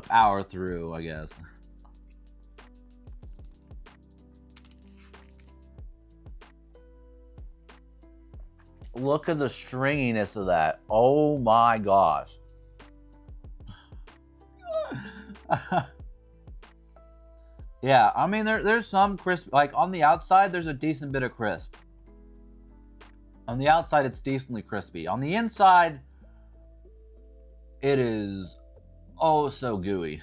power through, I guess. Look at the stringiness of that. Oh my gosh. Yeah, I mean there's some crisp, like on the outside there's a decent bit of crisp. On the outside it's decently crispy. On the inside it is oh so gooey.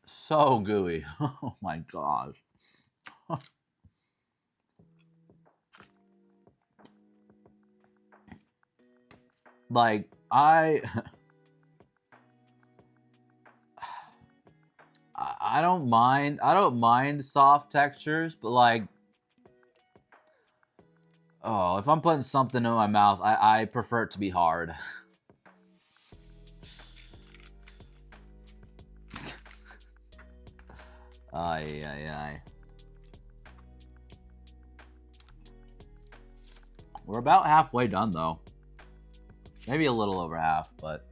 So gooey. Oh my gosh. Like I don't mind soft textures, but like oh, if I'm putting something in my mouth, I prefer it to be hard. Ay ay ay. We're about halfway done, though. Maybe a little over half, but...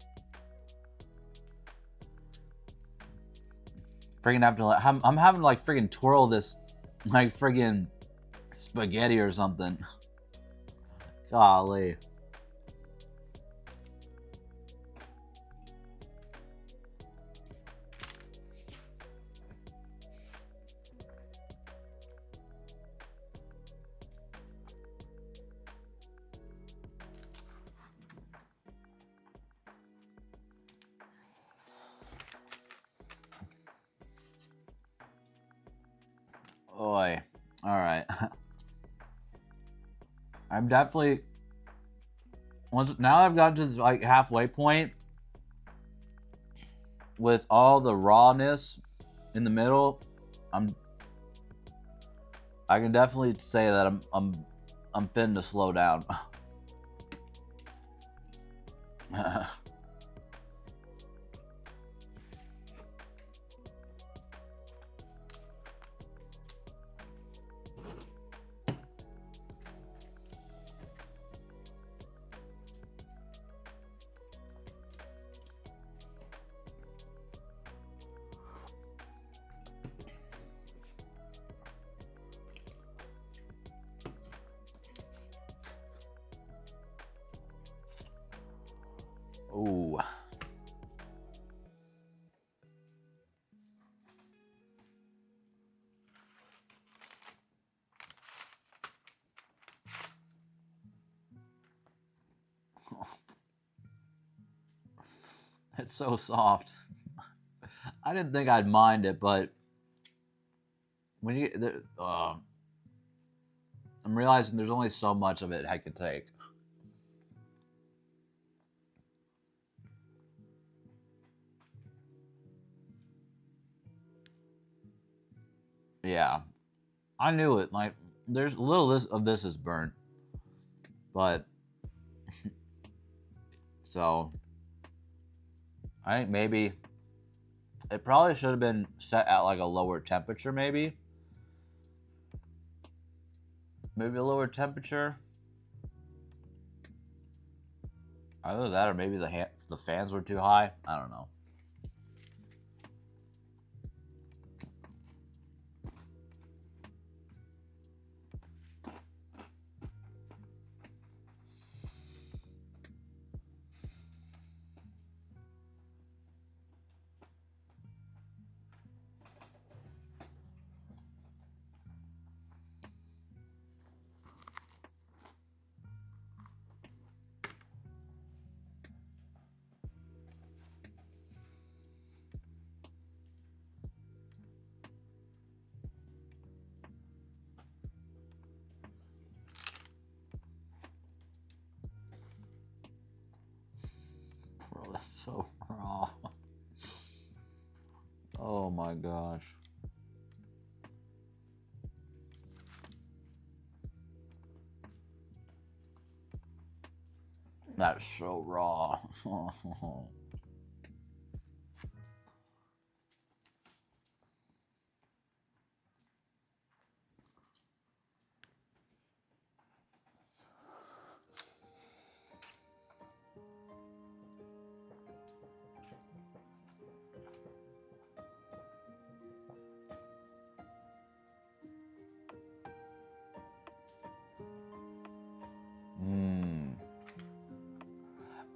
Freaking have to... I'm having to, like, freaking twirl this, like, freaking spaghetti or something. Golly. Oi. Alright. I'm definitely... Now I've got to this, like, halfway point with all the rawness in the middle. I can definitely say that I'm finna to slow down. Ooh. It's so soft. I didn't think I'd mind it, but when you get I'm realizing there's only so much of it I could take. Yeah, I knew it. Like, there's a little of this is burnt, but so I think maybe it probably should have been set at like a lower temperature, maybe a lower temperature. Either that or maybe the fans were too high. I don't know. Bro, that's so raw. Oh my gosh. That's so raw.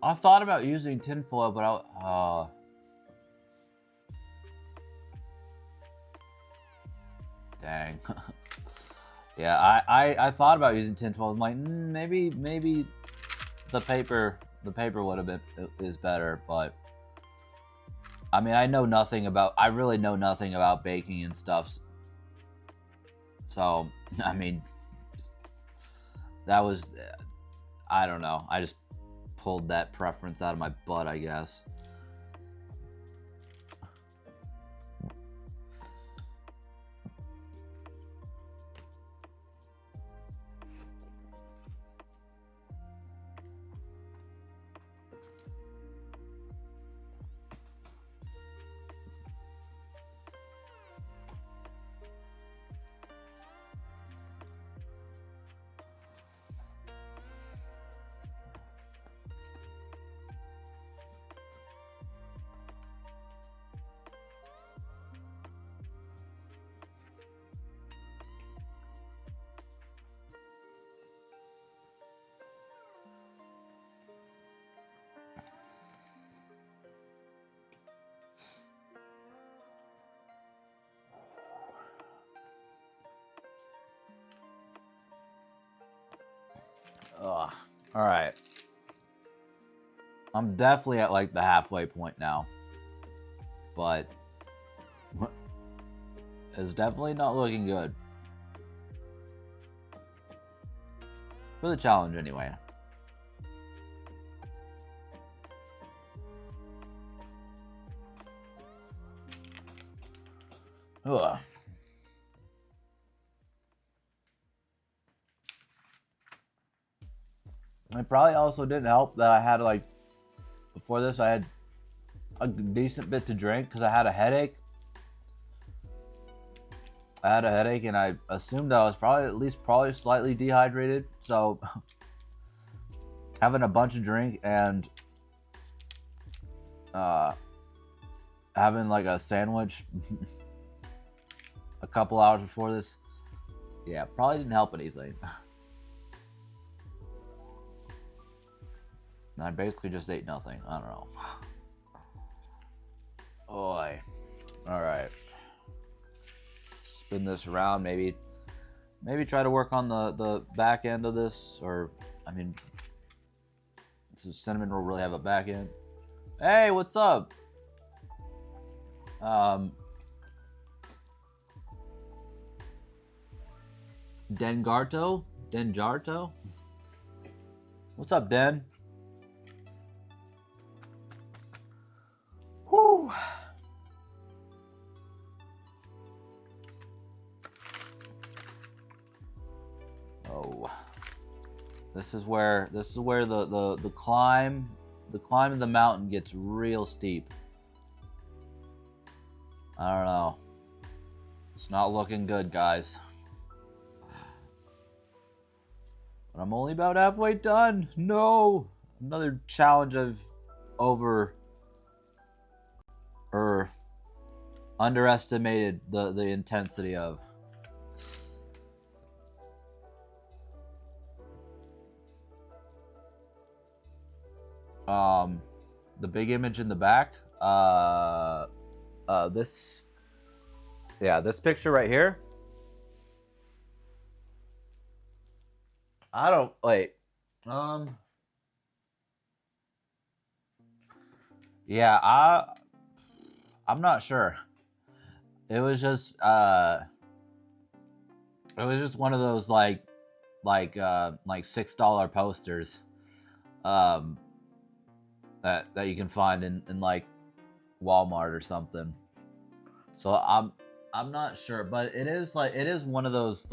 I thought about using tinfoil, but dang. Yeah, I thought about using tinfoil. I'm like, maybe the paper would have been is better, but I mean, I really know nothing about baking and stuff. So, I mean, that was, I don't know. I just pulled that preference out of my butt, I guess. Ugh. All right. I'm definitely at like the halfway point now, but it's definitely not looking good for the challenge anyway. Ugh. It probably also didn't help that I had like before this I had a decent bit to drink because I had a headache. And I assumed I was probably slightly dehydrated. So having a bunch of drink and having like a sandwich a couple hours before this, yeah, probably didn't help anything. And I basically just ate nothing. I don't know. Oi. Alright. Spin this around, maybe try to work on the back end of this, or I mean, so cinnamon will really have a back end. Hey, what's up? Denjarto? What's up, Den? Whew. Oh. This is where the climb of the mountain gets real steep. I don't know. It's not looking good, guys. But I'm only about halfway done. No! Another challenge I've underestimated the intensity of. The big image in the back. This picture right here. I don't wait. Yeah, I'm not sure. It was just one of those like $6 posters that you can find in like Walmart or something. So I'm not sure, but it is one of those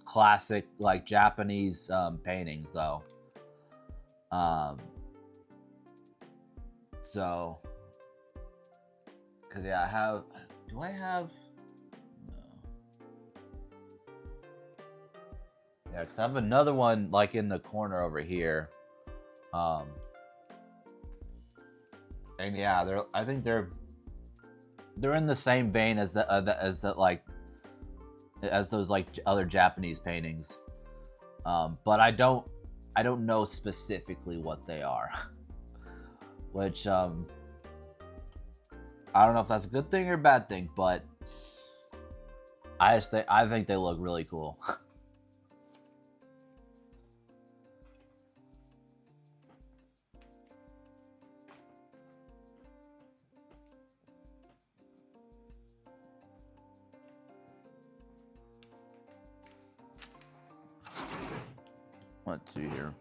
classic like Japanese paintings though. So because yeah, do I have no. Yeah, because I have another one like in the corner over here. And yeah, I think they're in the same vein as as those like other Japanese paintings. But I don't know specifically what they are. Which I don't know if that's a good thing or a bad thing, but I think they look really cool. Let's see here.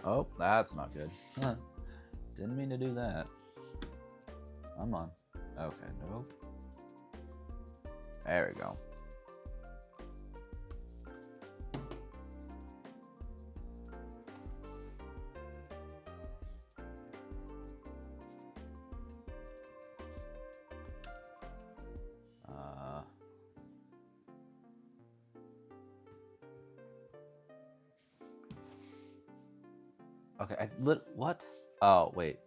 Oh, that's not good. Huh. Didn't mean to do that. Come on. Okay, nope. There we go. Okay, what? Oh, wait.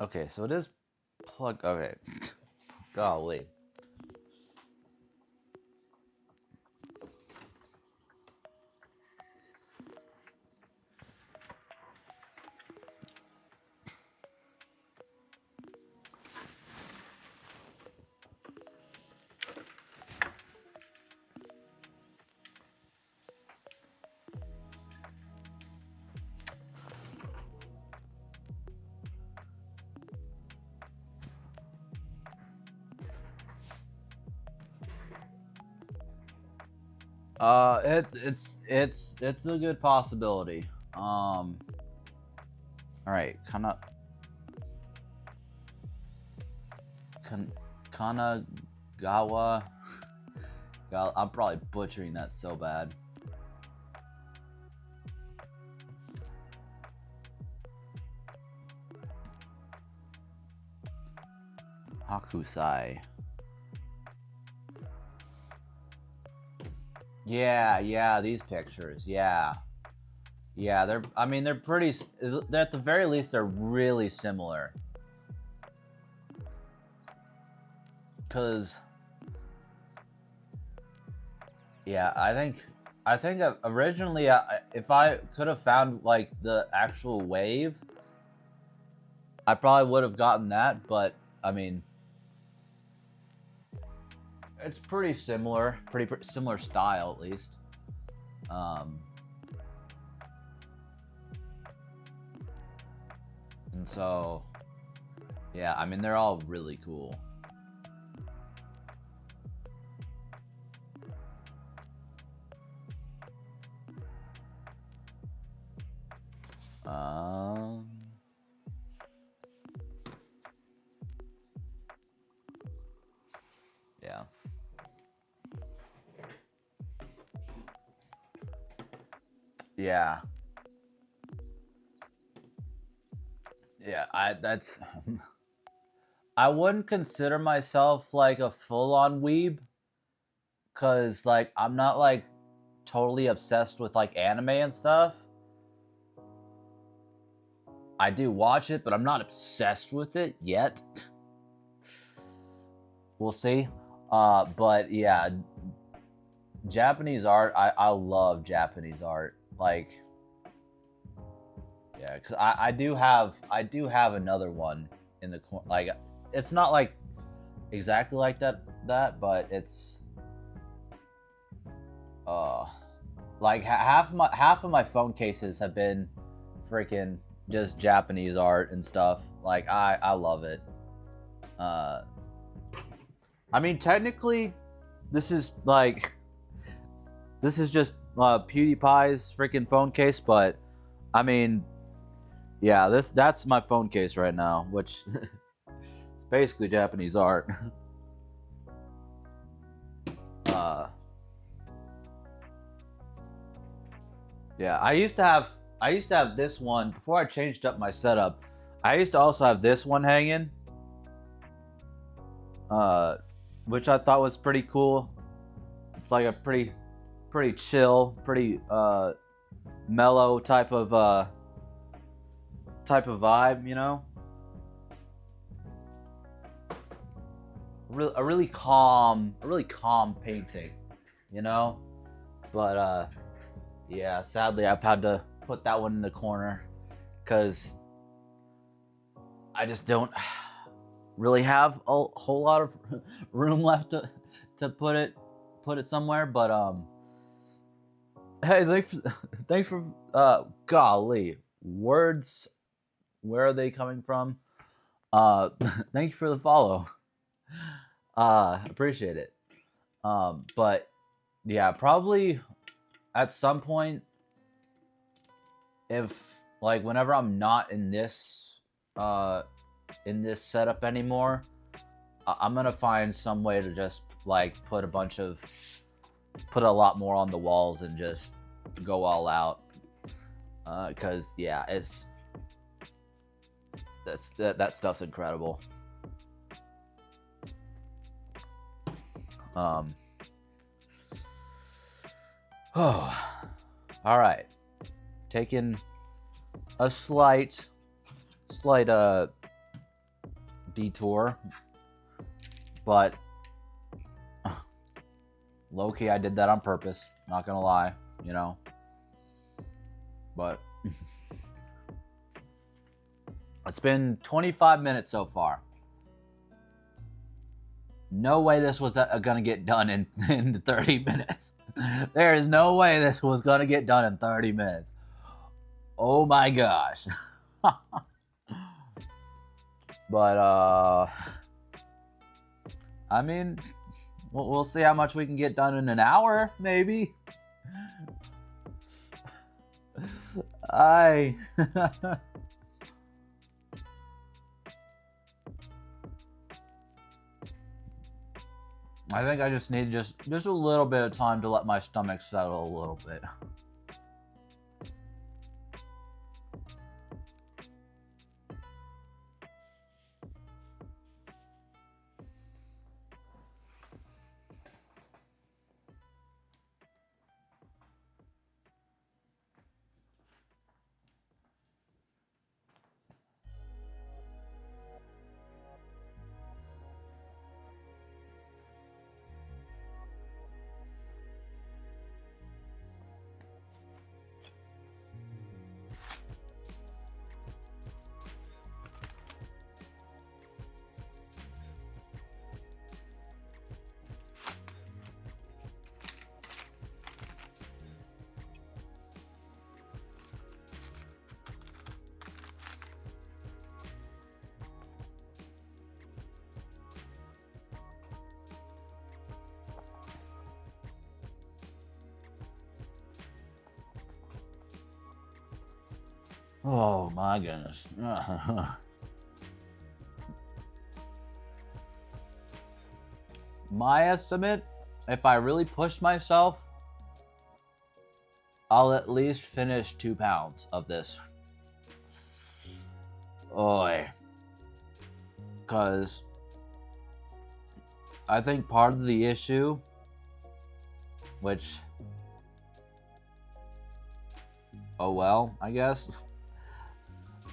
Okay, so it is plug. Okay. Golly. It's a good possibility. All right, Kanagawa. God, I'm probably butchering that so bad. Hakusai. Yeah, these pictures. Yeah, they're. I mean, they're pretty. They're, at the very least, they're really similar. Cause, yeah, I think originally, if I could have found like the actual wave, I probably would have gotten that. But I mean, it's pretty similar, pretty similar style at least. And so, yeah, I mean, they're all really cool. Yeah. Yeah. Yeah, that's I wouldn't consider myself like a full-on weeb cuz like I'm not like totally obsessed with like anime and stuff. I do watch it, but I'm not obsessed with it yet. We'll see. But yeah, Japanese art, I love Japanese art. Like, yeah, because I do have another one in the corner. Like, it's not like exactly like that, but it's like half of my phone cases have been freaking just Japanese art and stuff. Like, I love it. I mean, technically, this is just PewDiePie's freaking phone case, but I mean, yeah, that's my phone case right now, which is basically Japanese art. Yeah, I used to have this one before I changed up my setup. I used to also have this one hanging, which I thought was pretty cool. It's like a pretty chill, pretty mellow type of vibe, you know. A really calm painting, you know. But yeah, sadly I've had to put that one in the corner because I just don't really have a whole lot of room left to put it somewhere. But hey, thanks for golly, words, where are they coming from? Thank you for the follow. Appreciate it. But yeah, probably at some point, if like whenever I'm not in this setup anymore, I'm gonna find some way to just like put a lot more on the walls and just go all out. Cause yeah, that stuff's incredible. Oh, all right. Taking a slight detour, but low key, I did that on purpose. Not gonna lie, you know. But it's been 25 minutes so far. No way this was gonna get done in 30 minutes. There is no way this was gonna get done in 30 minutes. Oh my gosh. But I mean, We'll see how much we can get done in an hour, maybe. I I think I just need just a little bit of time to let my stomach settle a little bit. Oh my goodness. My estimate, if I really push myself, I'll at least finish 2 pounds of this. Oi. Because I think part of the issue, which, oh well, I guess.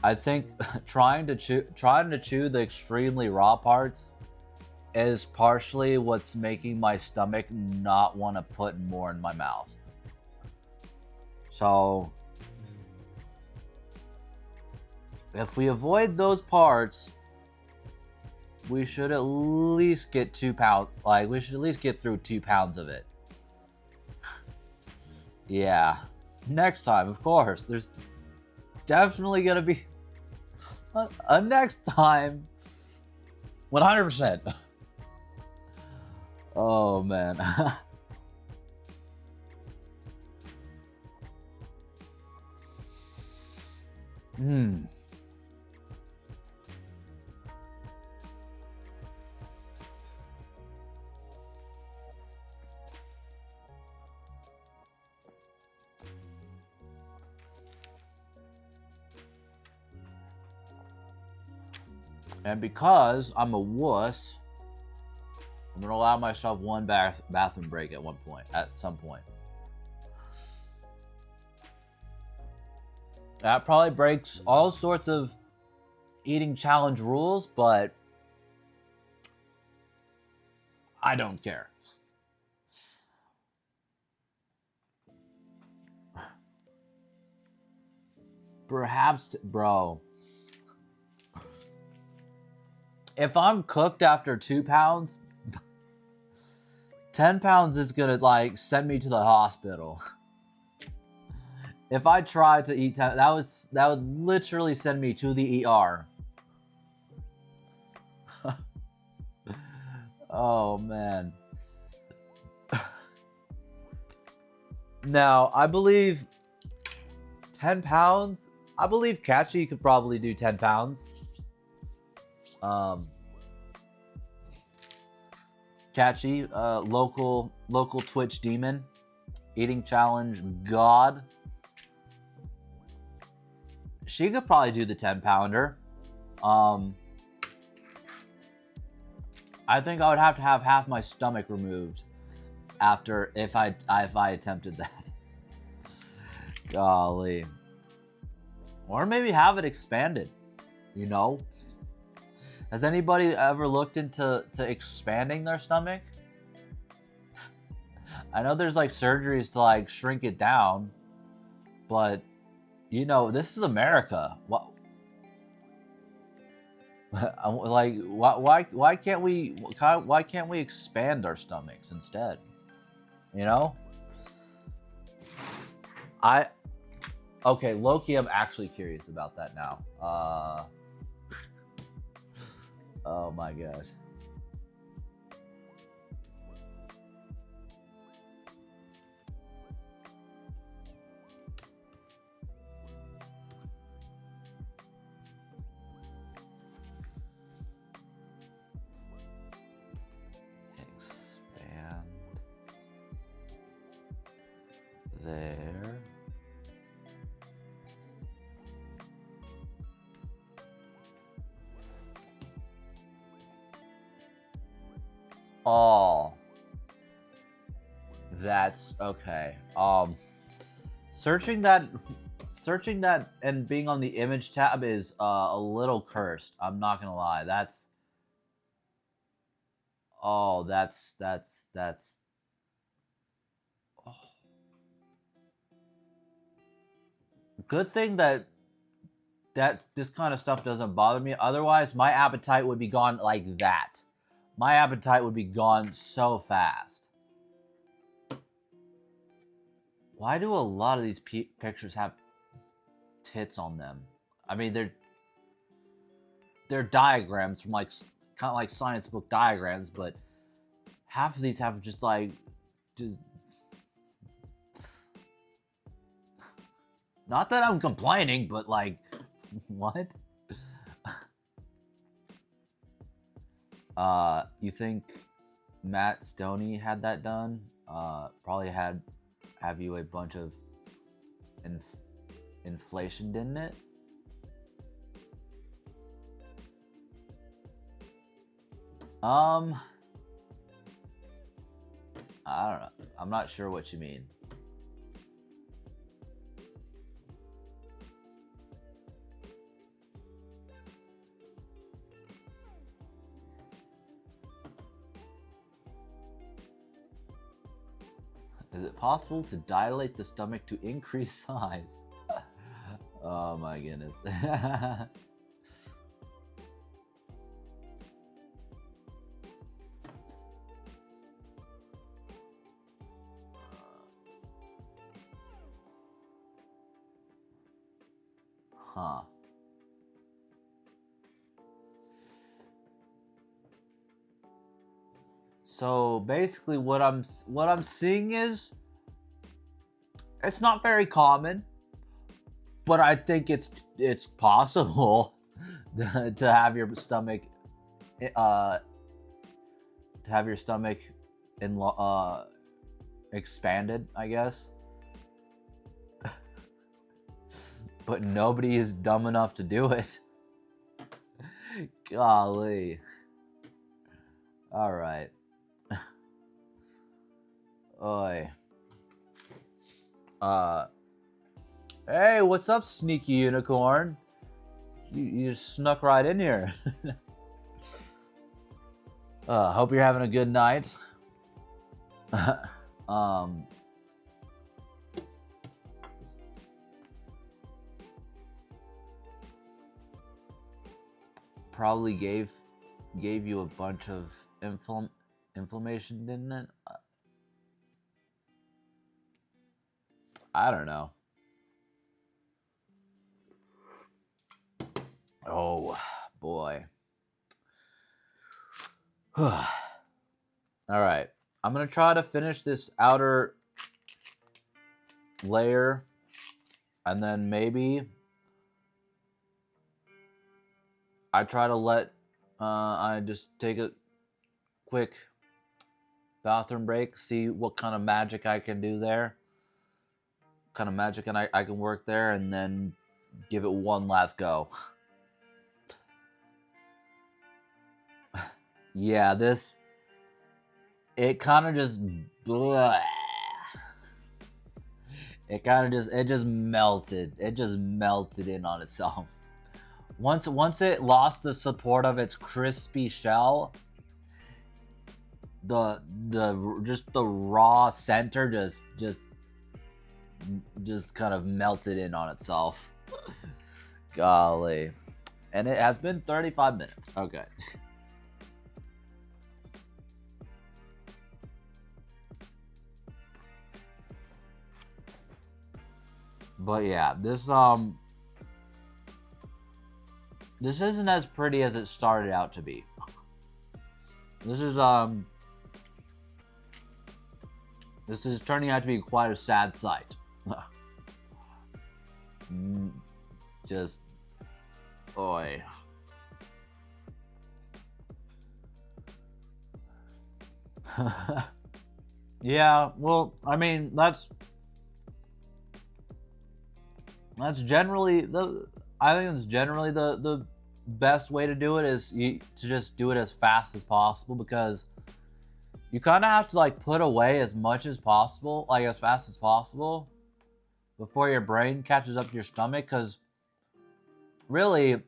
I think trying to chew the extremely raw parts is partially what's making my stomach not want to put more in my mouth. So if we avoid those parts, we should at least get 2 pounds. Like, we should at least get through 2 pounds of it. Yeah. Next time, of course. There's definitely gonna be a next time. 100%. Oh man. And because I'm a wuss, I'm gonna allow myself one bathroom break at some point. That probably breaks all sorts of eating challenge rules, but I don't care. Perhaps, bro. If I'm cooked after 2 pounds, 10 pounds is gonna like send me to the hospital. If I tried to eat 10, that would literally send me to the ER. Oh man. Now, I believe 10 pounds. I believe Catchy could probably do 10 pounds. Catchy, local Twitch demon, eating challenge god. She could probably do the 10 pounder. I think I would have to have half my stomach removed after if I attempted that. Golly. Or maybe have it expanded, you know? Has anybody ever looked into expanding their stomach? I know there's like surgeries to like shrink it down, but you know, this is America. What? Like, why can't we expand our stomachs instead? You know? Okay, Loki, I'm actually curious about that now. Oh my gosh. there. Oh, that's okay. Searching that, searching that, and being on the image tab is a little cursed. I'm not gonna lie. That's oh, that's. Oh. Good thing that this kind of stuff doesn't bother me. Otherwise, my appetite would be gone like that. My appetite would be gone so fast. Why do a lot of these pictures have tits on them? I mean, they're diagrams from like kind of like science book diagrams, but half of these have just not that I'm complaining, but like what? You think Matt Stoney had that done? Probably have you a bunch of inflation, didn't it? I don't know. I'm not sure what you mean. Is it possible to dilate the stomach to increase size? Oh my goodness. Huh. So basically what I'm seeing is it's not very common, but I think it's possible to have your stomach expanded, I guess. But nobody is dumb enough to do it. Golly. All right. Oi. Hey, what's up, sneaky unicorn? You just snuck right in here. Hope you're having a good night. Probably gave you a bunch of inflammation, didn't it? I don't know. Oh boy. All right, I'm gonna try to finish this outer layer, and then maybe I try to let I just take a quick bathroom break, see what kind of magic I can do there, what kind of magic and I can work there, and then give it one last go. Yeah, it kind of just bleh. It just melted. It just melted in on itself. Once it lost the support of its crispy shell, the raw center just kind of melted in on itself. Golly. And it has been 35 minutes. Okay. But yeah, this isn't as pretty as it started out to be. This is turning out to be quite a sad sight. Just oi. Yeah, well, I mean, that's That's generally the. I think it's generally the best way to do it is to just do it as fast as possible, because you kind of have to like put away as much as possible, like as fast as possible, before your brain catches up to your stomach. Because really,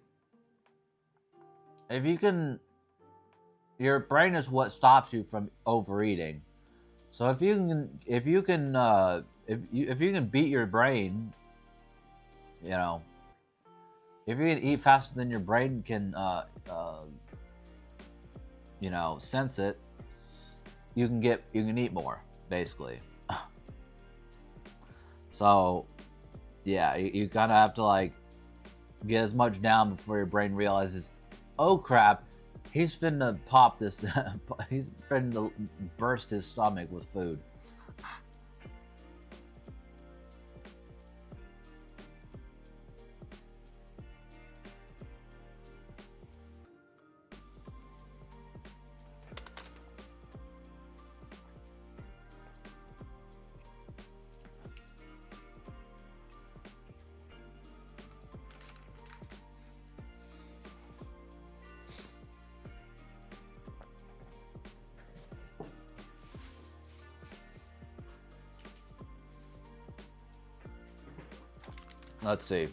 if you can, your brain is what stops you from overeating. So if you can beat your brain, you know, if you can eat faster than your brain can, sense it, you can eat more, basically. So, yeah, you kind of have to like get as much down before your brain realizes, oh crap, he's finna pop this. He's finna burst his stomach with food. Let's see.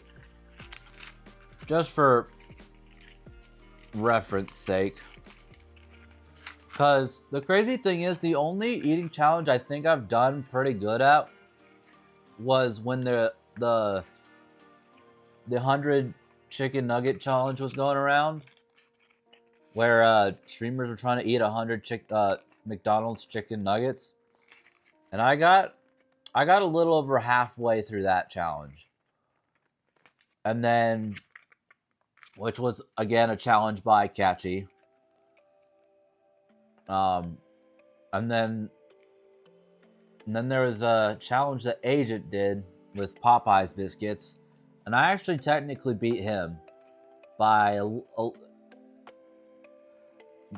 Just for reference sake, because the crazy thing is, the only eating challenge I think I've done pretty good at was when the 100 chicken nugget challenge was going around, where streamers were trying to eat 100 McDonald's chicken nuggets, and I got a little over halfway through that challenge, and then, which was again a challenge by Catchy. And then there was a challenge that Agent did with Popeye's biscuits, and I actually technically beat him by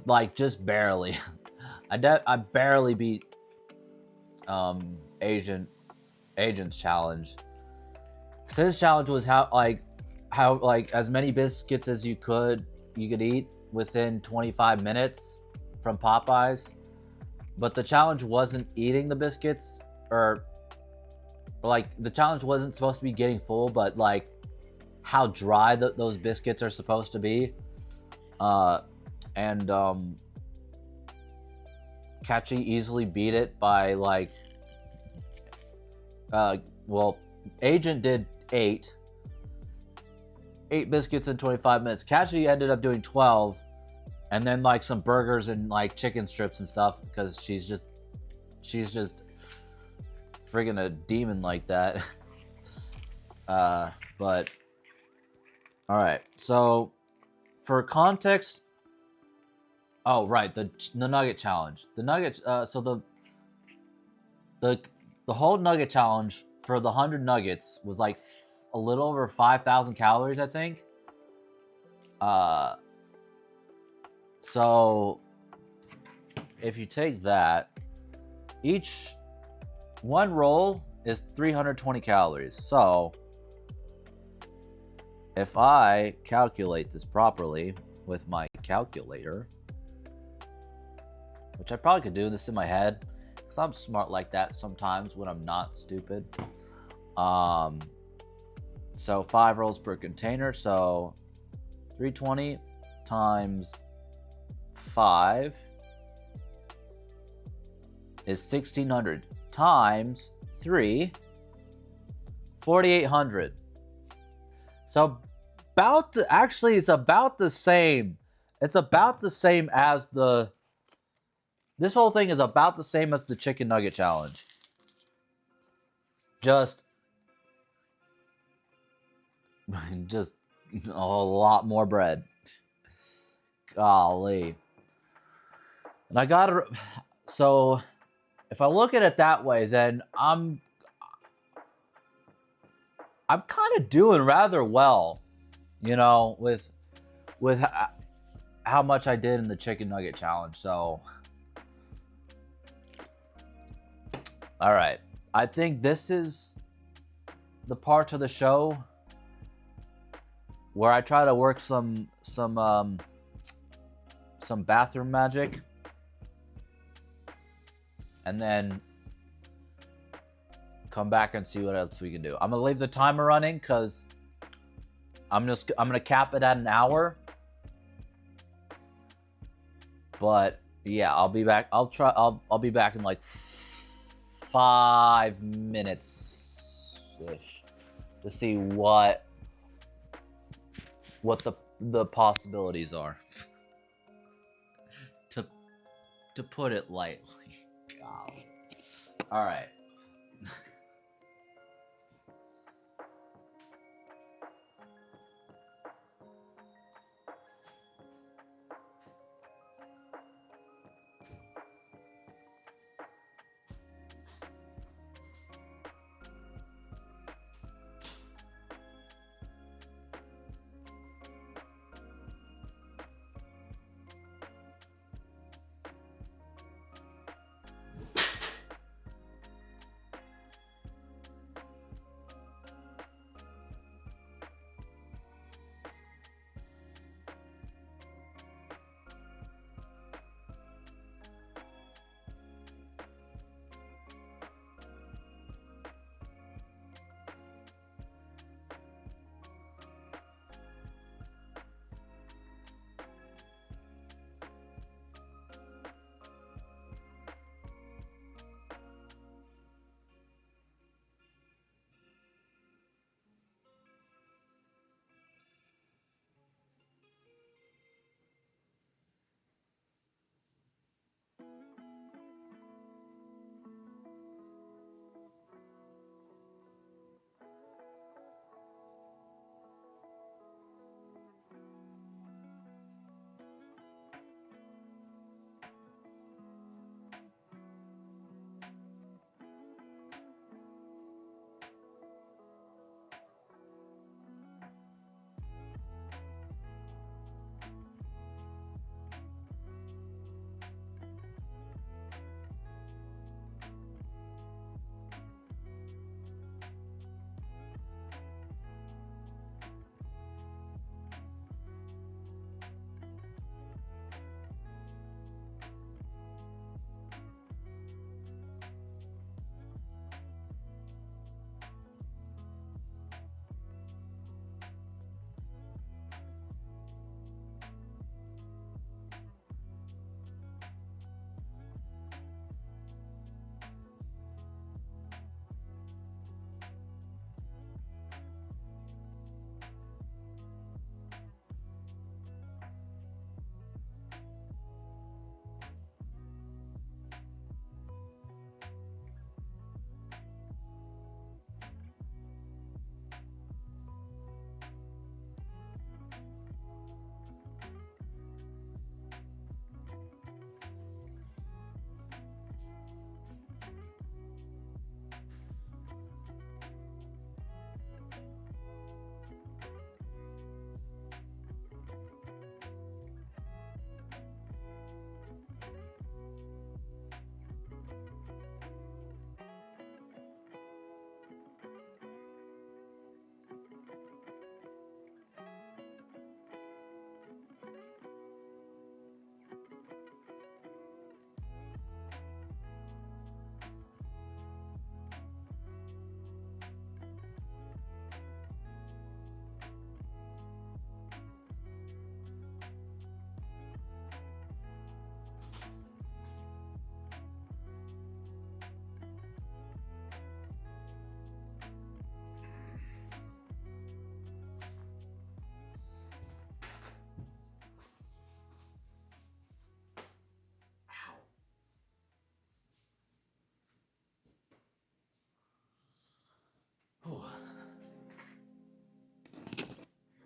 like just barely. I barely beat Agent's challenge. Cause his challenge was how as many biscuits as you could eat within 25 minutes from Popeyes. But the challenge wasn't eating the biscuits, or like the challenge wasn't supposed to be getting full, but like how dry those biscuits are supposed to be. And Catchy easily beat it by like, well, Agent did 8 biscuits in 25 minutes. Catchy ended up doing 12, and then like some burgers and like chicken strips and stuff, because she's just friggin' a demon like that. But all right, so for context, oh right, the nugget challenge, the nugget, so the whole nugget challenge for the 100 nuggets was like a little over 5,000 calories, I think. So if you take that, each one roll is 320 calories. So if I calculate this properly with my calculator, which I probably could do this in my head, because I'm smart like that sometimes when I'm not stupid. So 5 rolls per container, so 320 times 5 is 1,600 times 3, 4,800. So it's about the same. It's about the same as this whole thing is about the same as the chicken nugget challenge. Just a lot more bread. Golly. And I gotta, so if I look at it that way, then I'm kind of doing rather well, with how much I did in the chicken nugget challenge. So, all right, I think this is the part of the show where I try to work some bathroom magic, and then come back and see what else we can do. I'm gonna leave the timer running because I'm gonna cap it at an hour. But yeah, I'll be back. I'll be back in like 5 minutes ish to see what the possibilities are. to put it lightly. God. All right.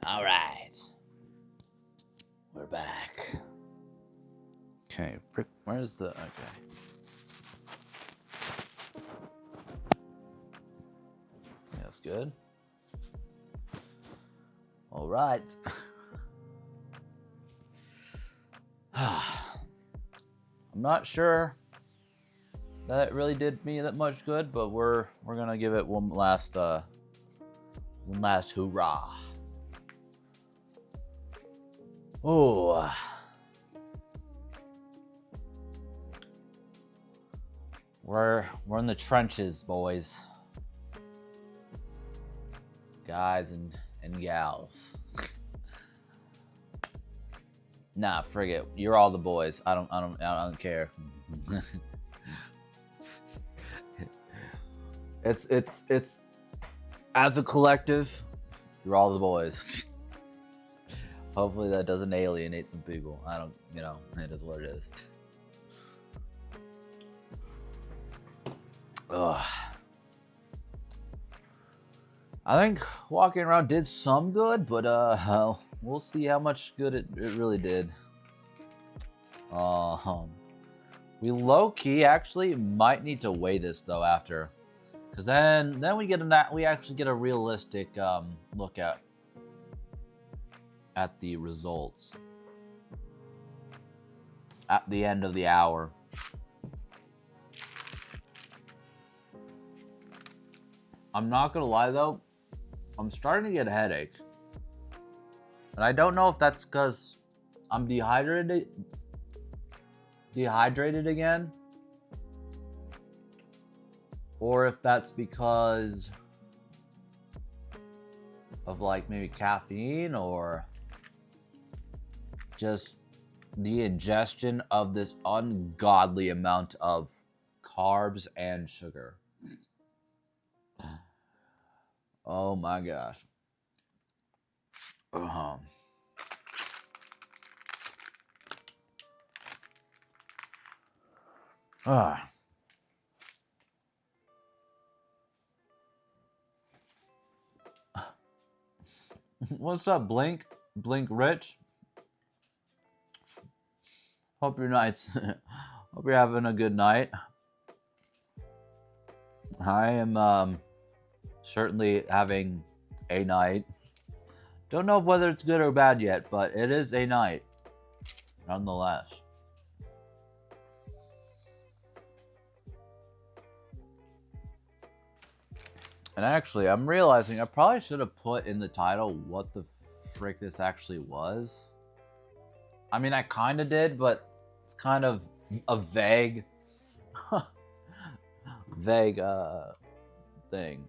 All right. We're back. Okay, where's the... Okay. That's good. All right. I'm not sure that it really did me that much good, but we're gonna give it one last One last hoorah. Oh. We're in the trenches, boys. Guys and gals. Nah, frig it. You're all the boys. I don't care. It's as a collective, you're all the boys. Hopefully that doesn't alienate some people. I don't, it is what it is. Ugh. I think walking around did some good, but we'll see how much good it really did. We low-key actually might need to weigh this though after, because then we actually get a realistic look at the results at the end of the hour. I'm not gonna lie though, I'm starting to get a headache, and I don't know if that's because I'm dehydrated again, or if that's because of like maybe caffeine or just the ingestion of this ungodly amount of carbs and sugar. Oh my gosh. What's up, Blink Rich? Hope your nights hope you're having a good night. I am certainly having a night. Don't know whether it's good or bad yet, but it is a night nonetheless. And actually, I'm realizing I probably should have put in the title what the frick this actually was. I mean, I kind of did, but it's kind of a vague thing.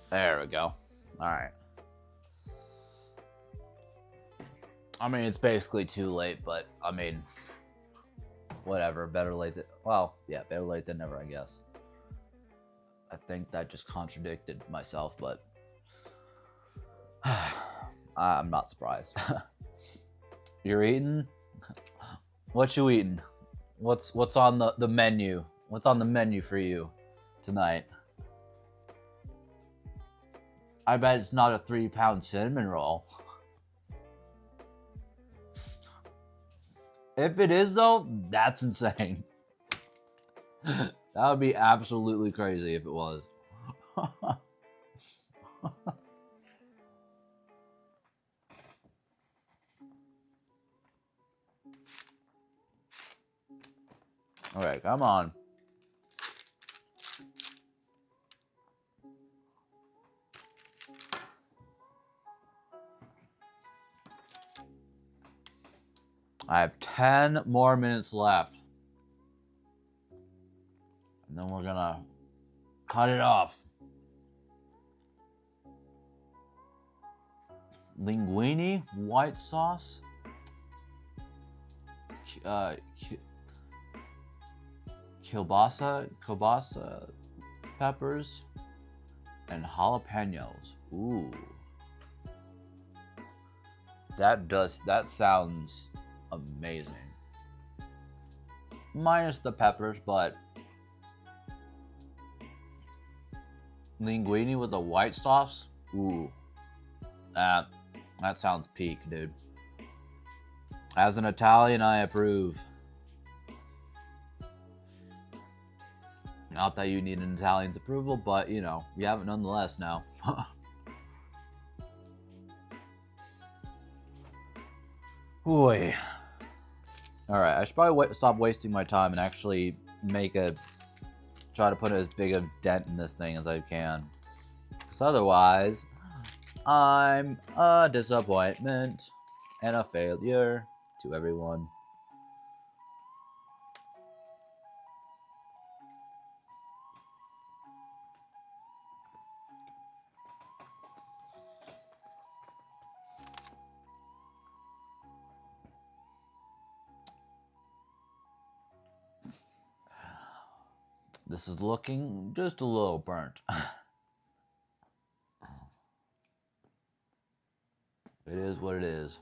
There we go. All right. I mean, it's basically too late, but I mean, whatever. Better late than better late than never, I guess. I think that just contradicted myself, but I'm not surprised. You're eating? What you eating? What's on the menu? What's on the menu for you tonight? I bet it's not a 3-pound cinnamon roll. If it is though, that's insane. That would be absolutely crazy if it was. Okay, come on. I have 10 more minutes left. And then we're gonna cut it off. Linguine, white sauce, kielbasa peppers, and jalapenos. Ooh. That sounds amazing. Minus the peppers, but linguine with a white sauce. Ooh. That sounds peak, dude. As an Italian, I approve. Not that you need an Italian's approval, but you know, you have it nonetheless now. Boy. Alright, I should probably stop wasting my time and actually try to put as big a dent in this thing as I can. Because otherwise, I'm a disappointment and a failure to everyone. This is looking just a little burnt. It is what it is.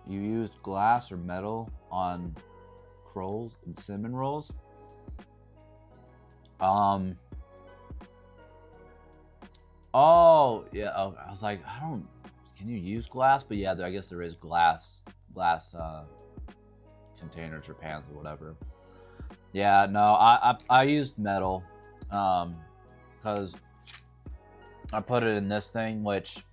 You used glass or metal on rolls and cinnamon rolls? Oh, yeah. Oh, I was like, can you use glass? But yeah, I guess there is glass containers or pans or whatever. Yeah, no, I used metal, because I put it in this thing, which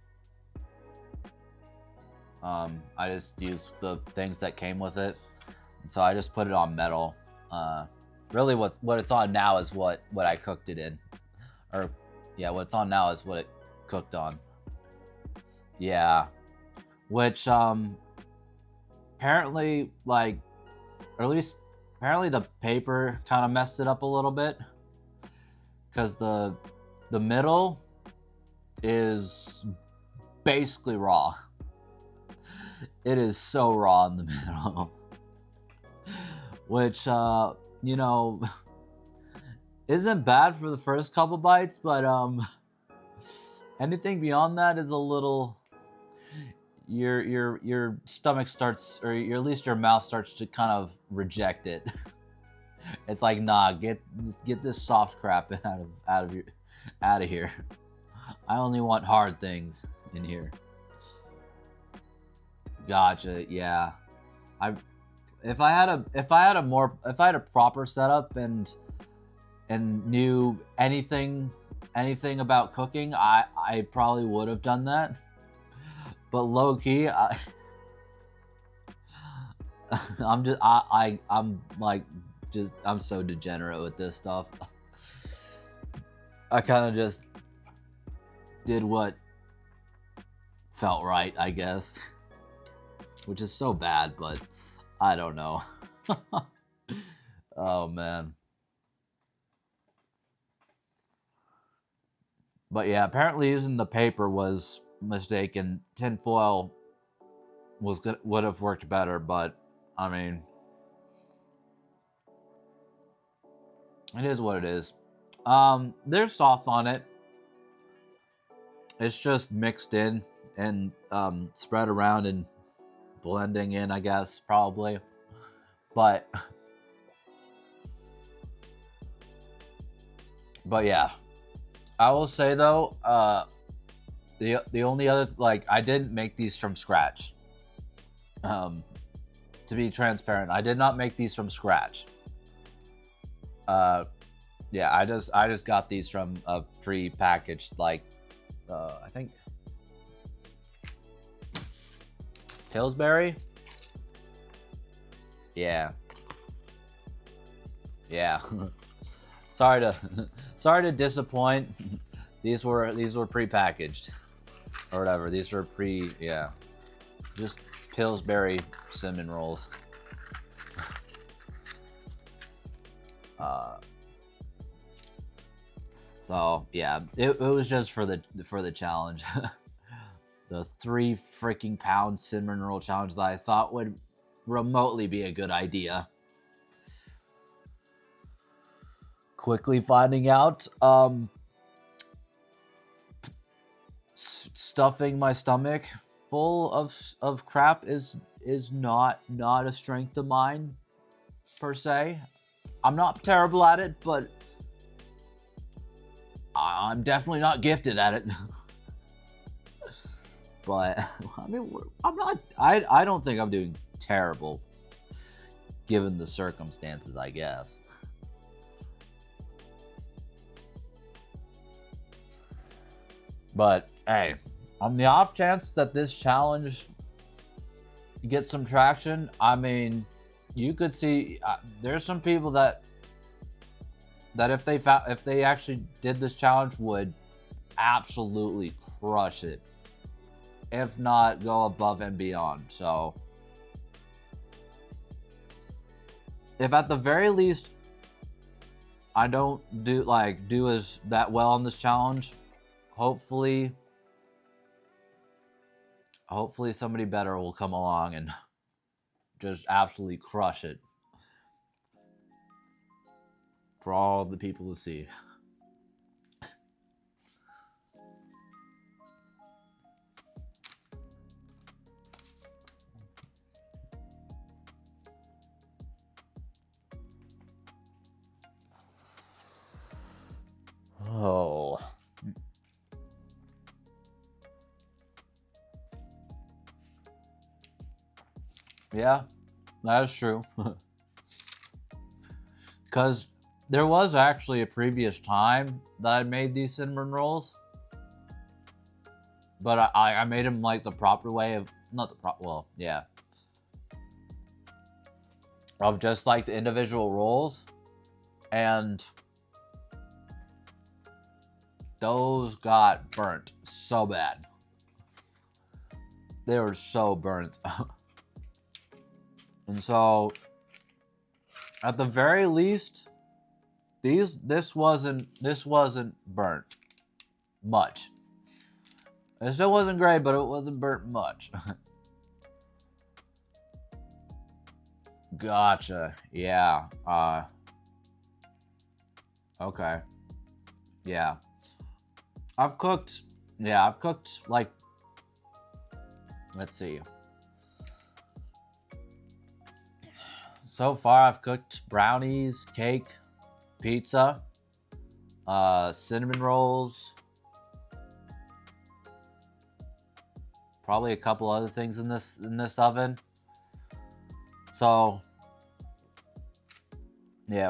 I just used the things that came with it, and so I just put it on metal. Really, what it's on now is what I cooked it in, or yeah, what it's on now is what it cooked on. Yeah, which apparently, like, or at least apparently the paper kind of messed it up a little bit, because the middle is basically raw. It is so raw in the middle, which you know, isn't bad for the first couple bites, but anything beyond that is a little, your stomach starts, or at least your mouth starts to kind of reject it. It's like, nah, get this soft crap out of here. I only want hard things in here. Gotcha. Yeah. If I had a proper setup and knew anything about cooking, I probably would have done that. But low key, I'm so degenerate with this stuff. I kind of just did what felt right, I guess. Which is so bad, but I don't know. Oh, man. But yeah, apparently using the paper was mistaken. Tinfoil would have worked better, but I mean, it is what it is. There's sauce on it. It's just mixed in and spread around and blending in, I guess, probably. But yeah, I will say though, the only other, like, I didn't make these from scratch. To be transparent, I did not make these from scratch. Yeah, I just got these from a pre-packaged, like, I think Pillsbury. Yeah. Sorry to disappoint. These were pre-packaged or whatever. These were just Pillsbury cinnamon rolls. So yeah, it was just for the challenge. The 3 freaking pound cinnamon roll challenge that I thought would remotely be a good idea. Quickly finding out, stuffing my stomach full of crap is not a strength of mine per se. I'm not terrible at it, but I'm definitely not gifted at it. But I mean, I'm not. I don't think I'm doing terrible, given the circumstances. I guess. But hey, on the off chance that this challenge gets some traction, I mean, you could see there's some people that if they actually did this challenge would absolutely crush it, if not go above and beyond. So if at the very least I don't do as that well on this challenge, hopefully somebody better will come along and just absolutely crush it for all the people to see. Oh. Yeah, that is true. Because there was actually a previous time that I made these cinnamon rolls, but I made them like the proper way of, not the proper, well, yeah, of just like the individual rolls, and those got burnt so bad. They were so burnt. And so at the very least, this wasn't burnt much. It still wasn't great, but it wasn't burnt much. Gotcha. Yeah. Okay. Yeah. I've cooked like, let's see. So far I've cooked brownies, cake, pizza, cinnamon rolls, probably a couple other things in this oven. So yeah,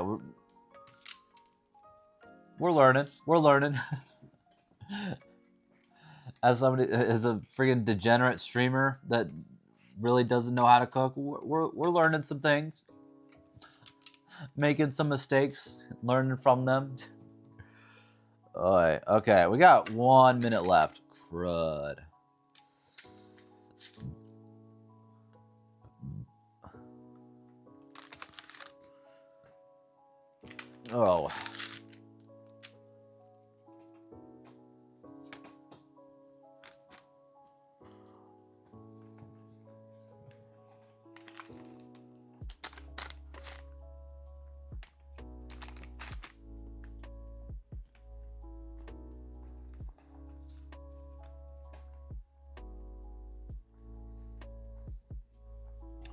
we're learning. We're learning. As a freaking degenerate streamer that really doesn't know how to cook, we're learning some things, making some mistakes, learning from them. All right, okay, we got 1 minute left. Crud. Oh.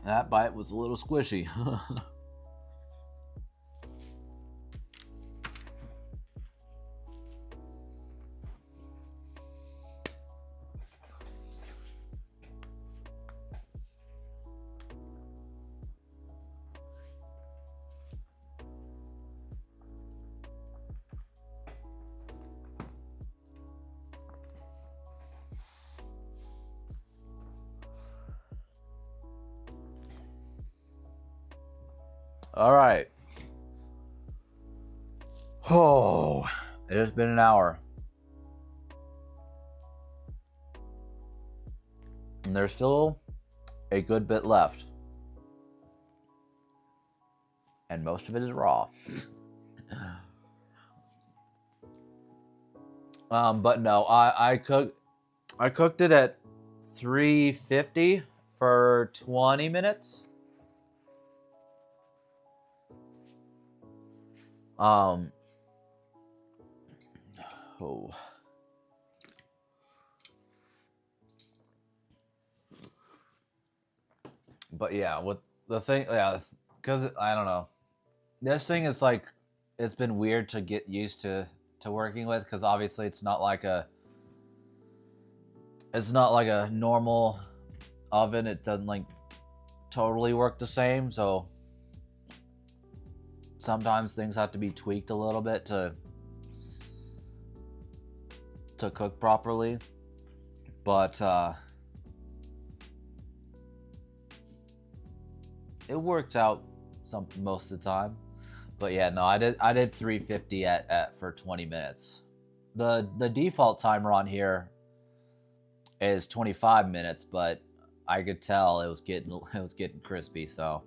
That bite was a little squishy. All right. Oh, it has been an hour. And there's still a good bit left. And most of it is raw. But no, I cooked it at 350 for 20 minutes. Oh. But yeah, with the thing, yeah, because I don't know, this thing is like, it's been weird to get used to working with, because obviously it's not like it's not like a normal oven. It doesn't like totally work the same, so sometimes things have to be tweaked a little bit to cook properly. But it worked out most of the time. But yeah, no, I did 350 at for 20 minutes. The default timer on here is 25 minutes, but I could tell it was getting crispy, so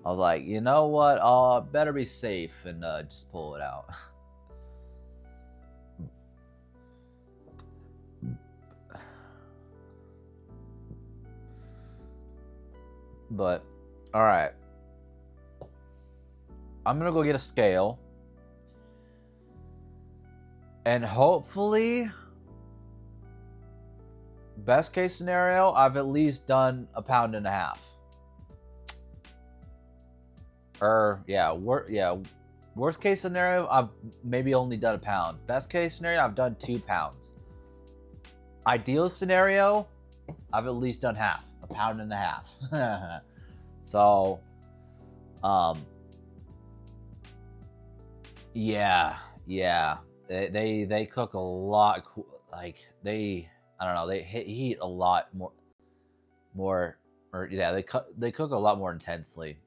I was like, you know what? I'll better be safe and just pull it out. But all right, I'm gonna go get a scale, and hopefully, best case scenario, I've at least done 1.5 pounds. Worst case scenario, I've maybe only done 1 pound. Best case scenario, I've done 2 pounds. Ideal scenario, I've at least done half, 1.5 pounds. So, yeah. They cook a lot. Like I don't know. They heat a lot more, or yeah, they cook a lot more intensely.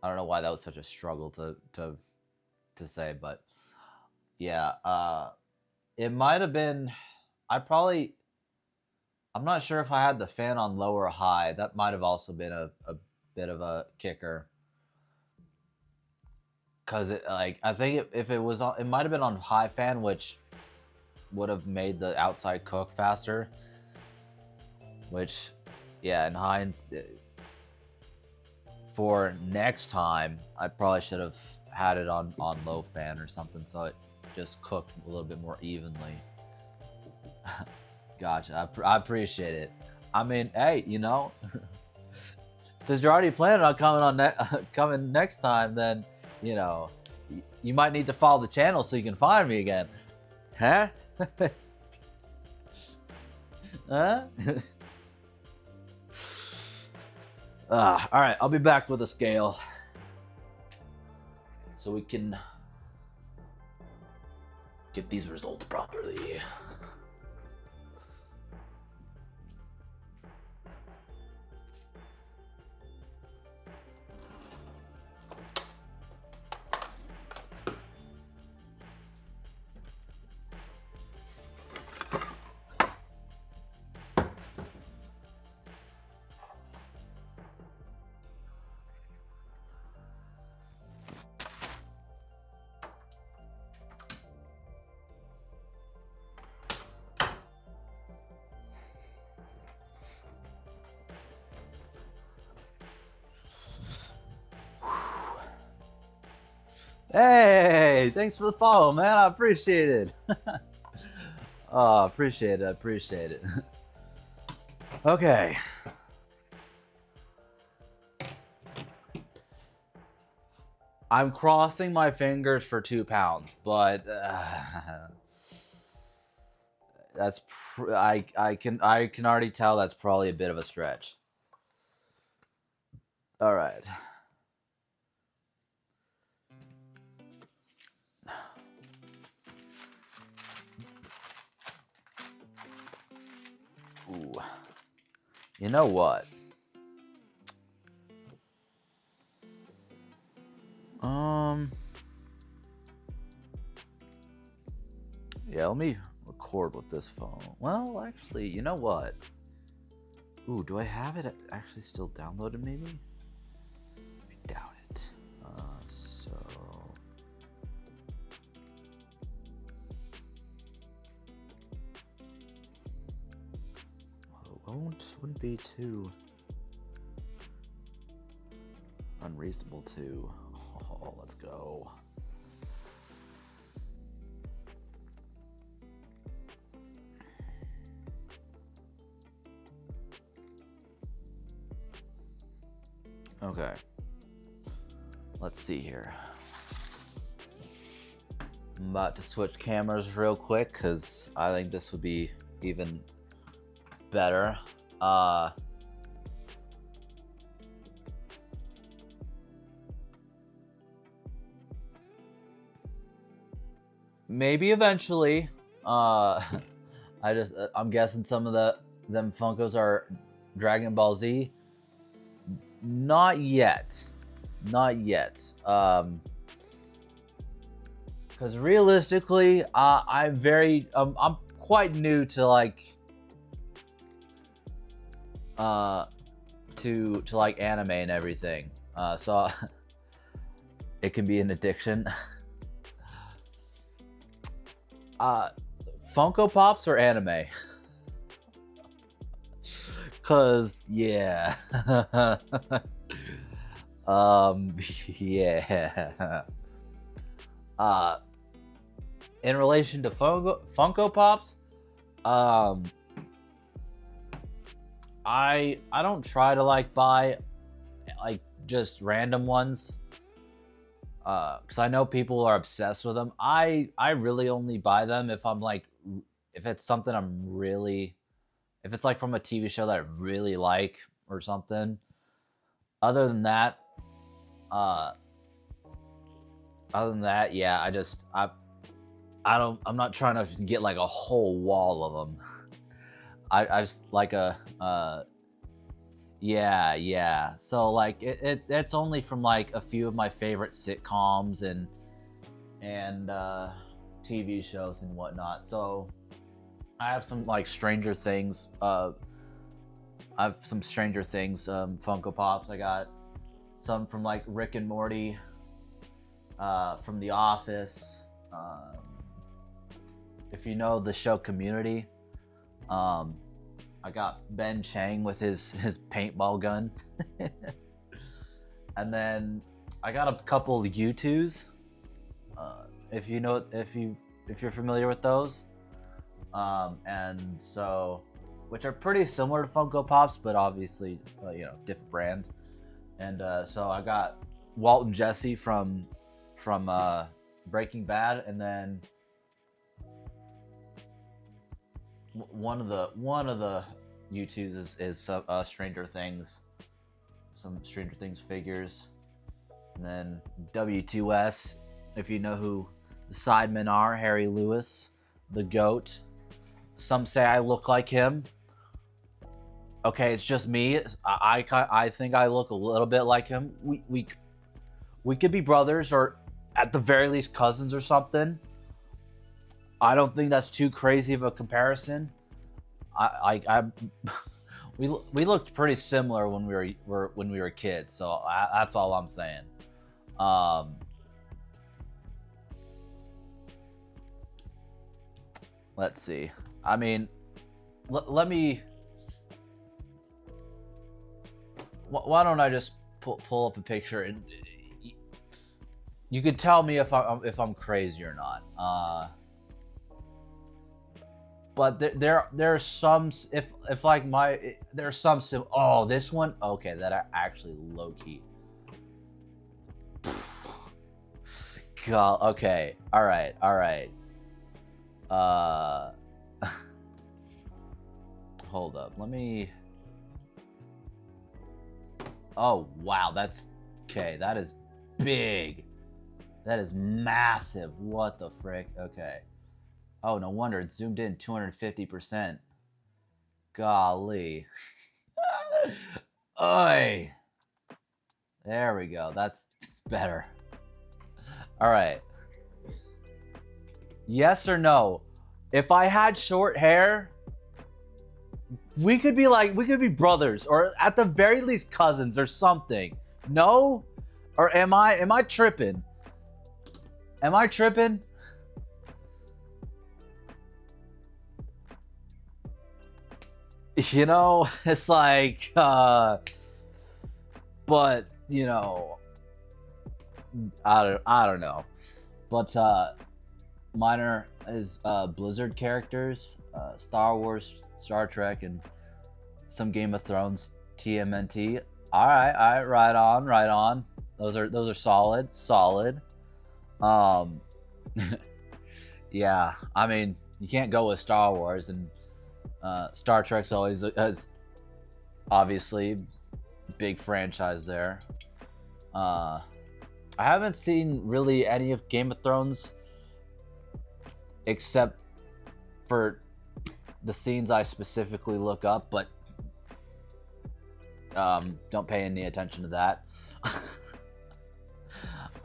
I don't know why that was such a struggle to say, but yeah, it might have been. I'm not sure if I had the fan on low or high. That might have also been a bit of a kicker. Cause I think if it was on, it might have been on high fan, which would have made the outside cook faster. Which, yeah, in hindsight, for next time, I probably should have had it on low fan or something, so it just cooked a little bit more evenly. Gotcha. I appreciate it. I mean, hey, you know, since you're already planning on coming next time, then you know, you might need to follow the channel so you can find me again, huh? Huh? All right, I'll be back with a scale so we can get these results properly. Hey, thanks for the follow, man. I appreciate it. Oh, appreciate it. Okay. I'm crossing my fingers for 2 pounds, but that's I can already tell that's probably a bit of a stretch. All right. Ooh. You know what? Yeah, let me record with this phone. Well, actually, you know what? Ooh, do I have it actually still downloaded maybe? I doubt it. So... Well, it wouldn't be too unreasonable to... Oh, let's go. Okay. Let's see here. I'm about to switch cameras real quick because I think this would be even better. Maybe eventually. I'm guessing some of them Funkos are Dragon Ball Z. Not yet. Not yet. Because realistically, I'm quite new to like to like anime and everything. So it can be an addiction. Funko Pops or anime? Cause yeah. Yeah. In relation to Funko Pops, I don't try to like buy like just random ones. Because I know people are obsessed with them. I really only buy them if I'm like, if it's something if it's like from a TV show that I really like or something. Other than that, yeah, I'm not trying to get like a whole wall of them. I just like yeah. So like it's only from like a few of my favorite sitcoms and TV shows and whatnot. So I have some like Stranger Things. I have some Stranger Things Funko Pops. I got some from like Rick and Morty, from The Office. If you know the show Community, I got Ben Chang with his paintball gun. And then I got a couple of U2s. If you're familiar with those. And so, which are pretty similar to Funko Pops, but obviously, different brand. And so I got Walt and Jesse from Breaking Bad, and then one of the U2s is Stranger Things, some Stranger Things figures, and then W2S, if you know who the Sidemen are, Harry Lewis, the GOAT. Some say I look like him. Okay, it's just me. I think I look a little bit like him. We could be brothers, or at the very least cousins or something. I don't think that's too crazy of a comparison. We looked pretty similar when we were kids, so that's all I'm saying. Let's see. I mean, let me. Why don't I just pull up a picture and you could tell me if I'm crazy or not. But there are some, if like there's some oh, this one, okay, that are actually low key. God, okay, all right. Hold up, let me. Oh wow, that's okay. That is big. That is massive. What the frick? Okay. Oh, no wonder it's zoomed in 250%. Golly. Oi. There we go. That's better. All right. Yes or no? If I had short hair, we could be brothers, or at the very least cousins or something. No? Or am I tripping? Am I tripping? It's like, but I don't know. But mine are Blizzard characters, Star Wars, Star Trek, and some Game of Thrones TMNT. All right, right on. Those are solid. Yeah, I mean, you can't go with Star Wars, and Star Trek's always as obviously big franchise there. I haven't seen really any of Game of Thrones except for the scenes I specifically look up, but don't pay any attention to that.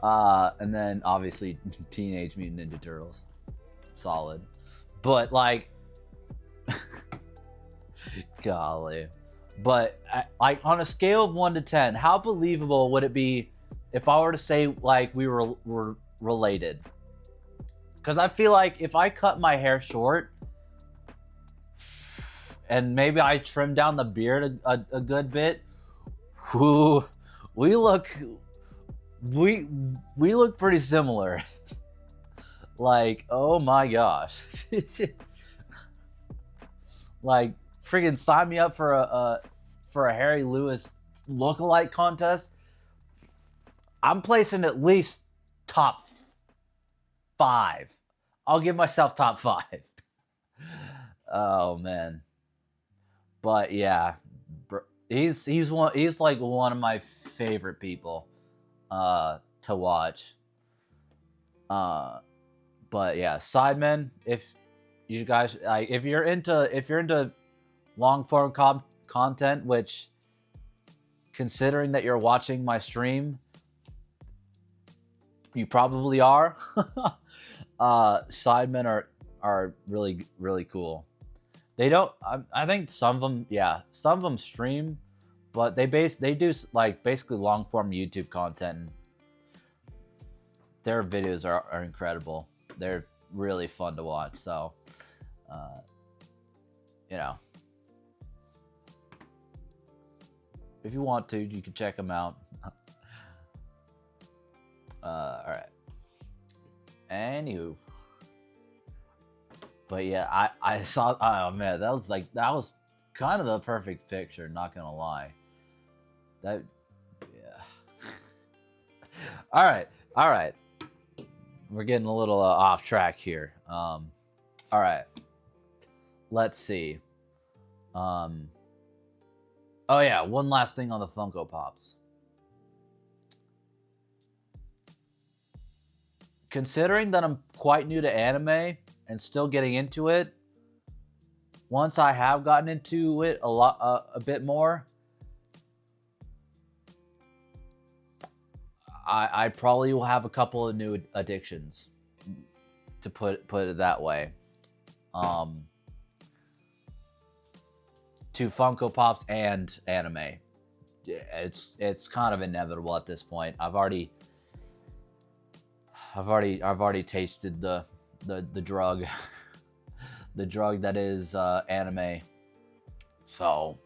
And then obviously Teenage Mutant Ninja Turtles, solid. But like, golly. But like on a scale of 1 to 10, how believable would it be if I were to say like we were related? Because I feel like if I cut my hair short and maybe I trim down the beard a good bit, whoo, we look pretty similar. Like, oh my gosh. Like, freaking sign me up for a Harry Lewis lookalike contest. I'm placing at least top 5. I'll give myself top 5. Oh man. But yeah, he's like one of my favorite people to watch. But yeah, Sidemen, if you guys like, if you're into long form content, which considering that you're watching my stream, you probably are. Sidemen are really, really cool. They don't. I think some of them stream, but they do like basically long form YouTube content. Their videos are incredible. They're really fun to watch. So, you know, if you want to, you can check them out. All right. Anywho. But yeah, I saw. Oh man, that was kind of the perfect picture. Not gonna lie. That, yeah. All right. We're getting a little off track here. All right. Let's see. Oh yeah, one last thing on the Funko Pops. Considering that I'm quite new to anime and still getting into it, once I have gotten into it a bit more, I probably will have a couple of new addictions, to put it that way, to Funko Pops and anime. It's kind of inevitable at this point. I've already tasted the drug, the drug that is anime. So,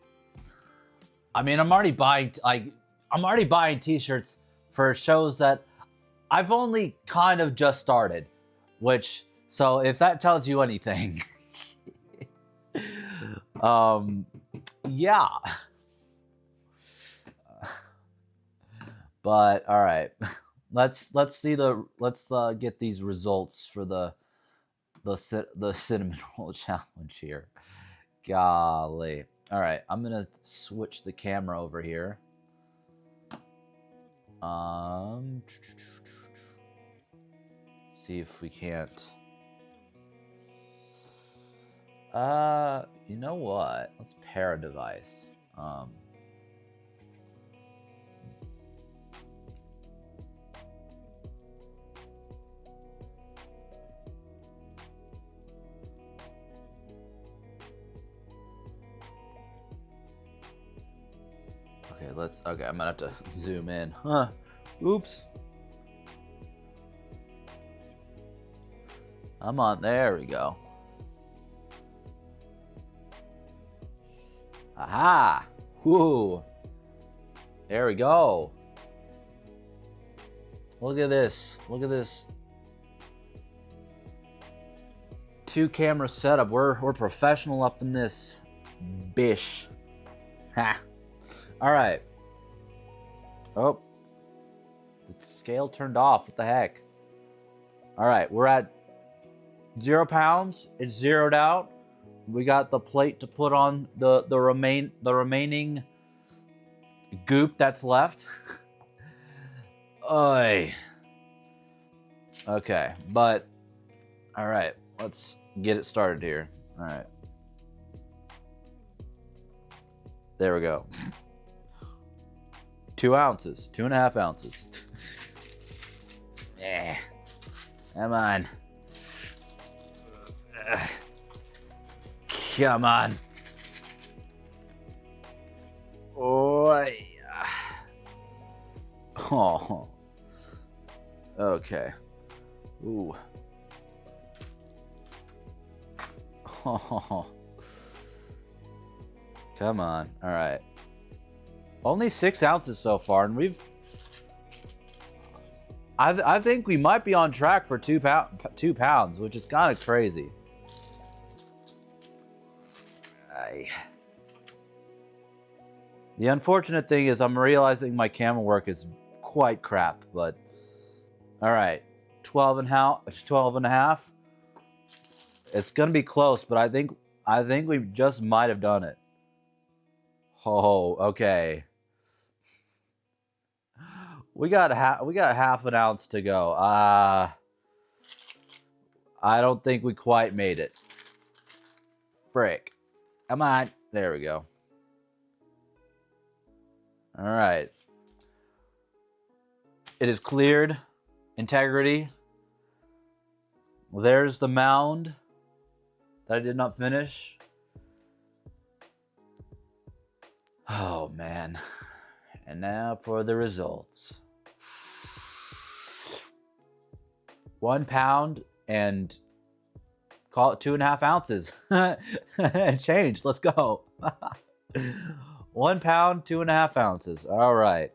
I mean, I'm already buying T-shirts for shows that I've only kind of just started, which, so if that tells you anything, yeah. But all right, let's get these results for the cinnamon roll challenge here. Golly. All right, I'm gonna switch the camera over here. See if we can't. You know what? Let's pair a device. Okay, I'm gonna have to zoom in. Huh. Oops. I'm on. There we go. Aha! Whoo! There we go. Look at this. Look at this. 2-camera setup. We're professional up in this bish. Ha! Alright. Oh. The scale turned off. What the heck? Alright, we're at 0 pounds. It's zeroed out. We got the plate to put on the remaining goop that's left. Oy. Okay, but all right, let's get it started here. All right, there we go. 2 ounces, 2.5 ounces. Yeah, come on. Come on. Oh. Oh. Okay. Ooh. Oh. Come on. All right. Only 6 ounces so far, and we've. I think we might be on track for 2 pounds, which is kind of crazy. The unfortunate thing is I'm realizing my camera work is quite crap, but all right, 12 and a half. It's gonna be close, but I think we just might have done it. Oh, okay. We got half an ounce to go. I don't think we quite made it. Frick. Come on. There we go. All right. It is cleared. Integrity. Well, there's the mound that I did not finish. Oh, man. And now for the results. 1 pound and call it 2.5 ounces. Change. Let's go. 1 pound, 2.5 ounces. All right.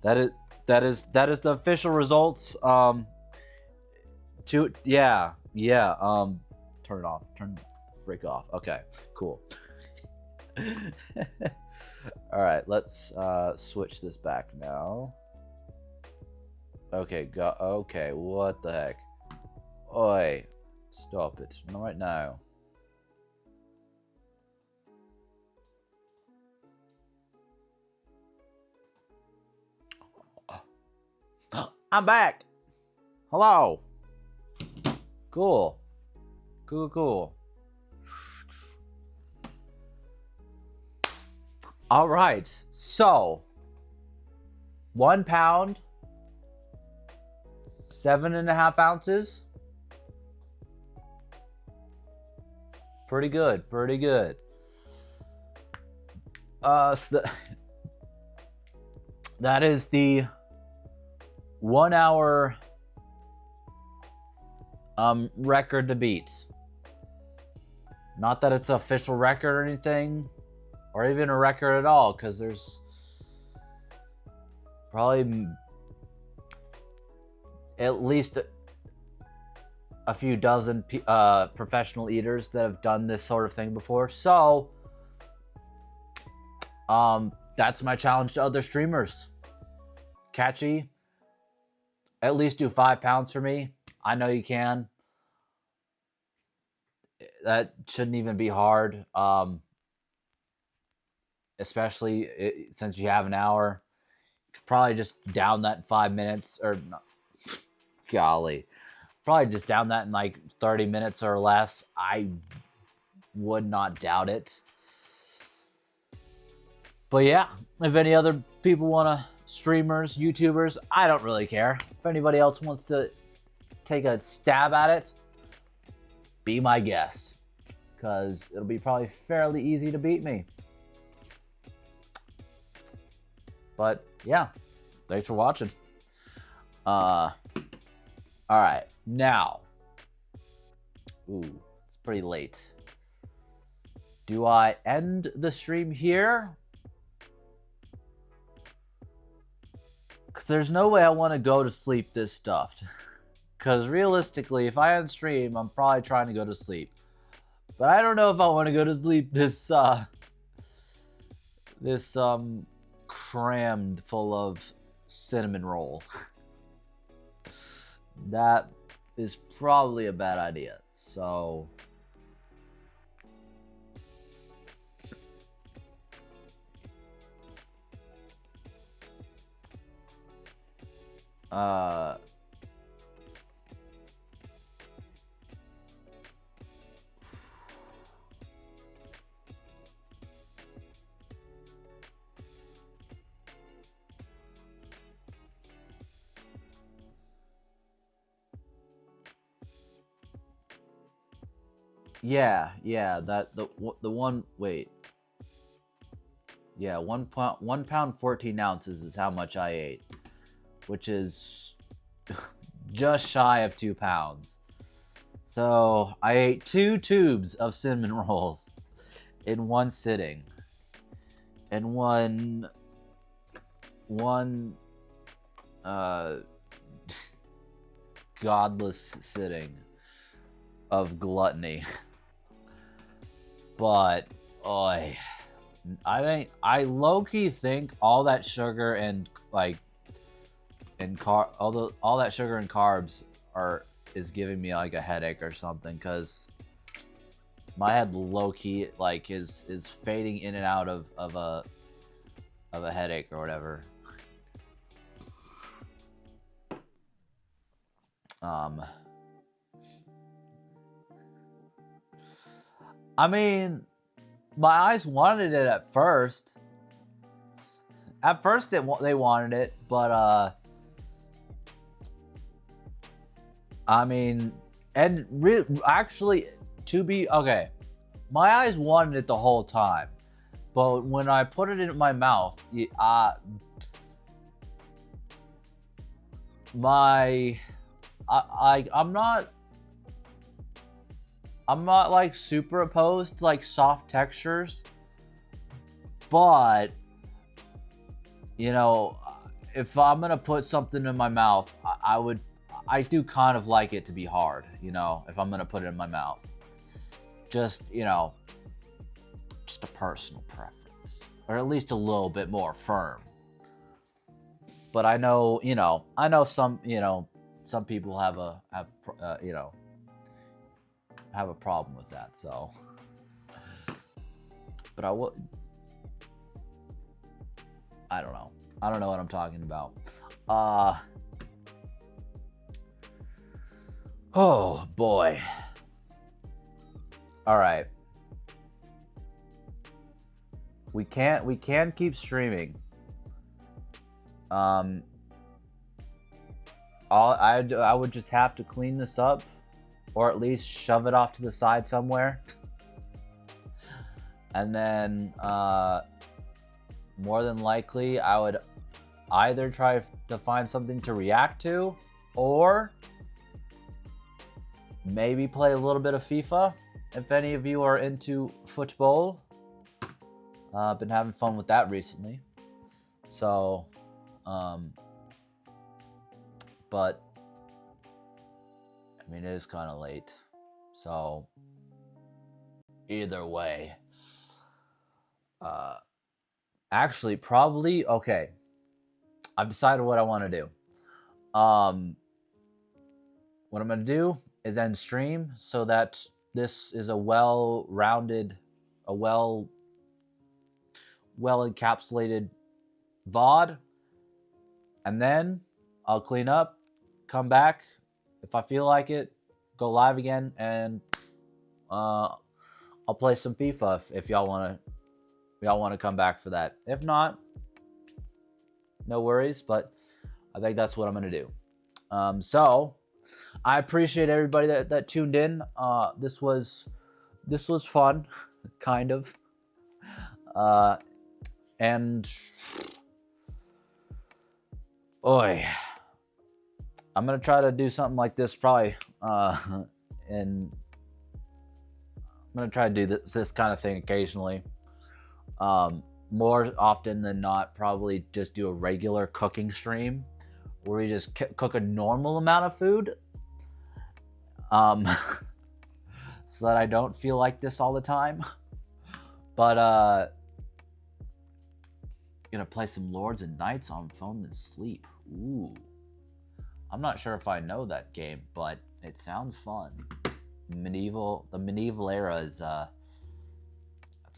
That is the official results. Turn it off. Turn the freak off. Okay, cool. All right, let's switch this back now. Okay, okay, what the heck? Oi, stop it. Not right now. I'm back. Hello. Cool. Cool. All right. So, 1 pound, 7.5 ounces. Pretty good. So that is the 1 hour record to beat. Not that it's an official record or anything, or even a record at all, because there's probably at least a few dozen professional eaters that have done this sort of thing before. So that's my challenge to other streamers. Catchy, at least do 5 pounds for me. I know you can. That shouldn't even be hard, especially since you have an hour. You could probably just down that in 5 minutes, or no, golly, probably just down that in like 30 minutes or less. I would not doubt it. But yeah, if any other people want to, streamers, YouTubers, I don't really care. If anybody else wants to take a stab at it, be my guest, because it'll be probably fairly easy to beat me. But yeah, thanks for watching. All right, now, it's pretty late. Do I end the stream here? Because there's no way I want to go to sleep this stuffed. Because realistically, if I end stream, I'm probably trying to go to sleep. But I don't know if I want to go to sleep this crammed full of cinnamon roll. That is probably a bad idea. So Uh, yeah, that the one. Wait, yeah, 1 pound 14 ounces is how much I ate, which is just shy of 2 pounds. So I ate 2 tubes of cinnamon rolls in one sitting, and one uh godless sitting of gluttony. But oi, I low key think all that sugar and all that sugar and carbs is giving me like a headache or something, because my head low key like is fading in and out of a headache or whatever. Um, I mean, my eyes wanted it at first. At first, they wanted it, but I mean, and actually, to be okay, my eyes wanted it the whole time, but when I put it in my mouth, I'm not like super opposed to like soft textures, but you know, if I'm gonna put something in my mouth, I do kind of like it to be hard, you know, if I'm gonna put it in my mouth. Just, you know, just a personal preference, or at least a little bit more firm. But I know, some, some people have have a problem with that. So, but I don't know. I don't know what I'm talking about. Oh boy. All right. We can keep streaming. I would just have to clean this up, or at least shove it off to the side somewhere. And then more than likely I would either try to find something to react to, or maybe play a little bit of FIFA if any of you are into football. Been having fun with that recently. So, but I mean, it is kind of late. So, either way, actually, probably, okay. I've decided what I want to do. What I'm going to do is end stream so that this is a well-rounded, a well encapsulated VOD. And then I'll clean up, come back. If I feel like it, go live again, and I'll play some FIFA if y'all want to come back for that. If not, no worries, but I think that's what I'm going to do. So I appreciate everybody that tuned in. This was fun, kind of. And oi, I'm gonna try to do something like this probably, and I'm gonna try to do this kind of thing occasionally. More often than not, probably just do a regular cooking stream where we just cook a normal amount of food, so that I don't feel like this all the time. But gonna play some Lords and Knights on phone and sleep. Ooh, I'm not sure if I know that game, but it sounds fun. The medieval era is that's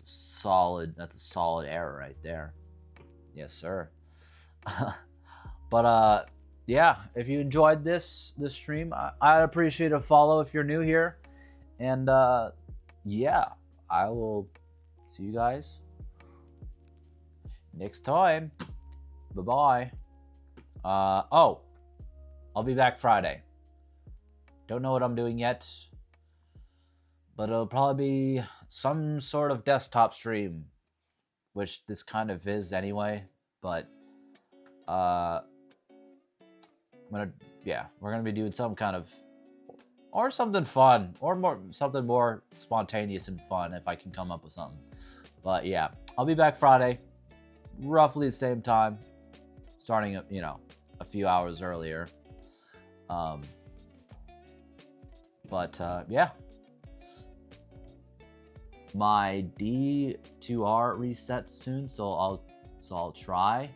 a solid era right there. Yes, sir. But yeah, if you enjoyed this stream, I'd appreciate a follow if you're new here. And yeah, I will see you guys next time. Bye bye. Oh, I'll be back Friday. Don't know what I'm doing yet, but it'll probably be some sort of desktop stream, which this kind of is anyway. But we're gonna be doing some kind of, or something fun, or something more spontaneous and fun if I can come up with something. But yeah, I'll be back Friday, roughly the same time, starting a few hours earlier. Yeah, my D2R resets soon, so I'll try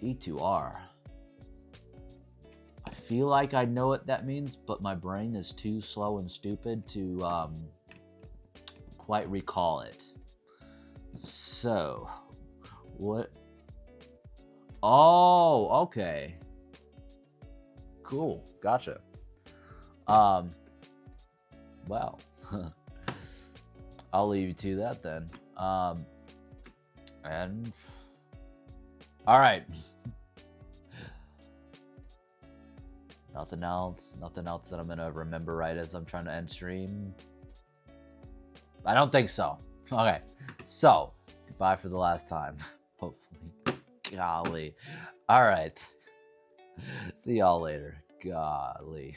D2R. I feel like I know what that means, but my brain is too slow and stupid to quite recall it. So, what? Oh, okay. Cool. Gotcha. Well, I'll leave you to that then. And all right. Nothing else that I'm gonna remember right as I'm trying to end stream. I don't think so. Okay, so goodbye for the last time. Hopefully. Golly. All right. See y'all later. Golly.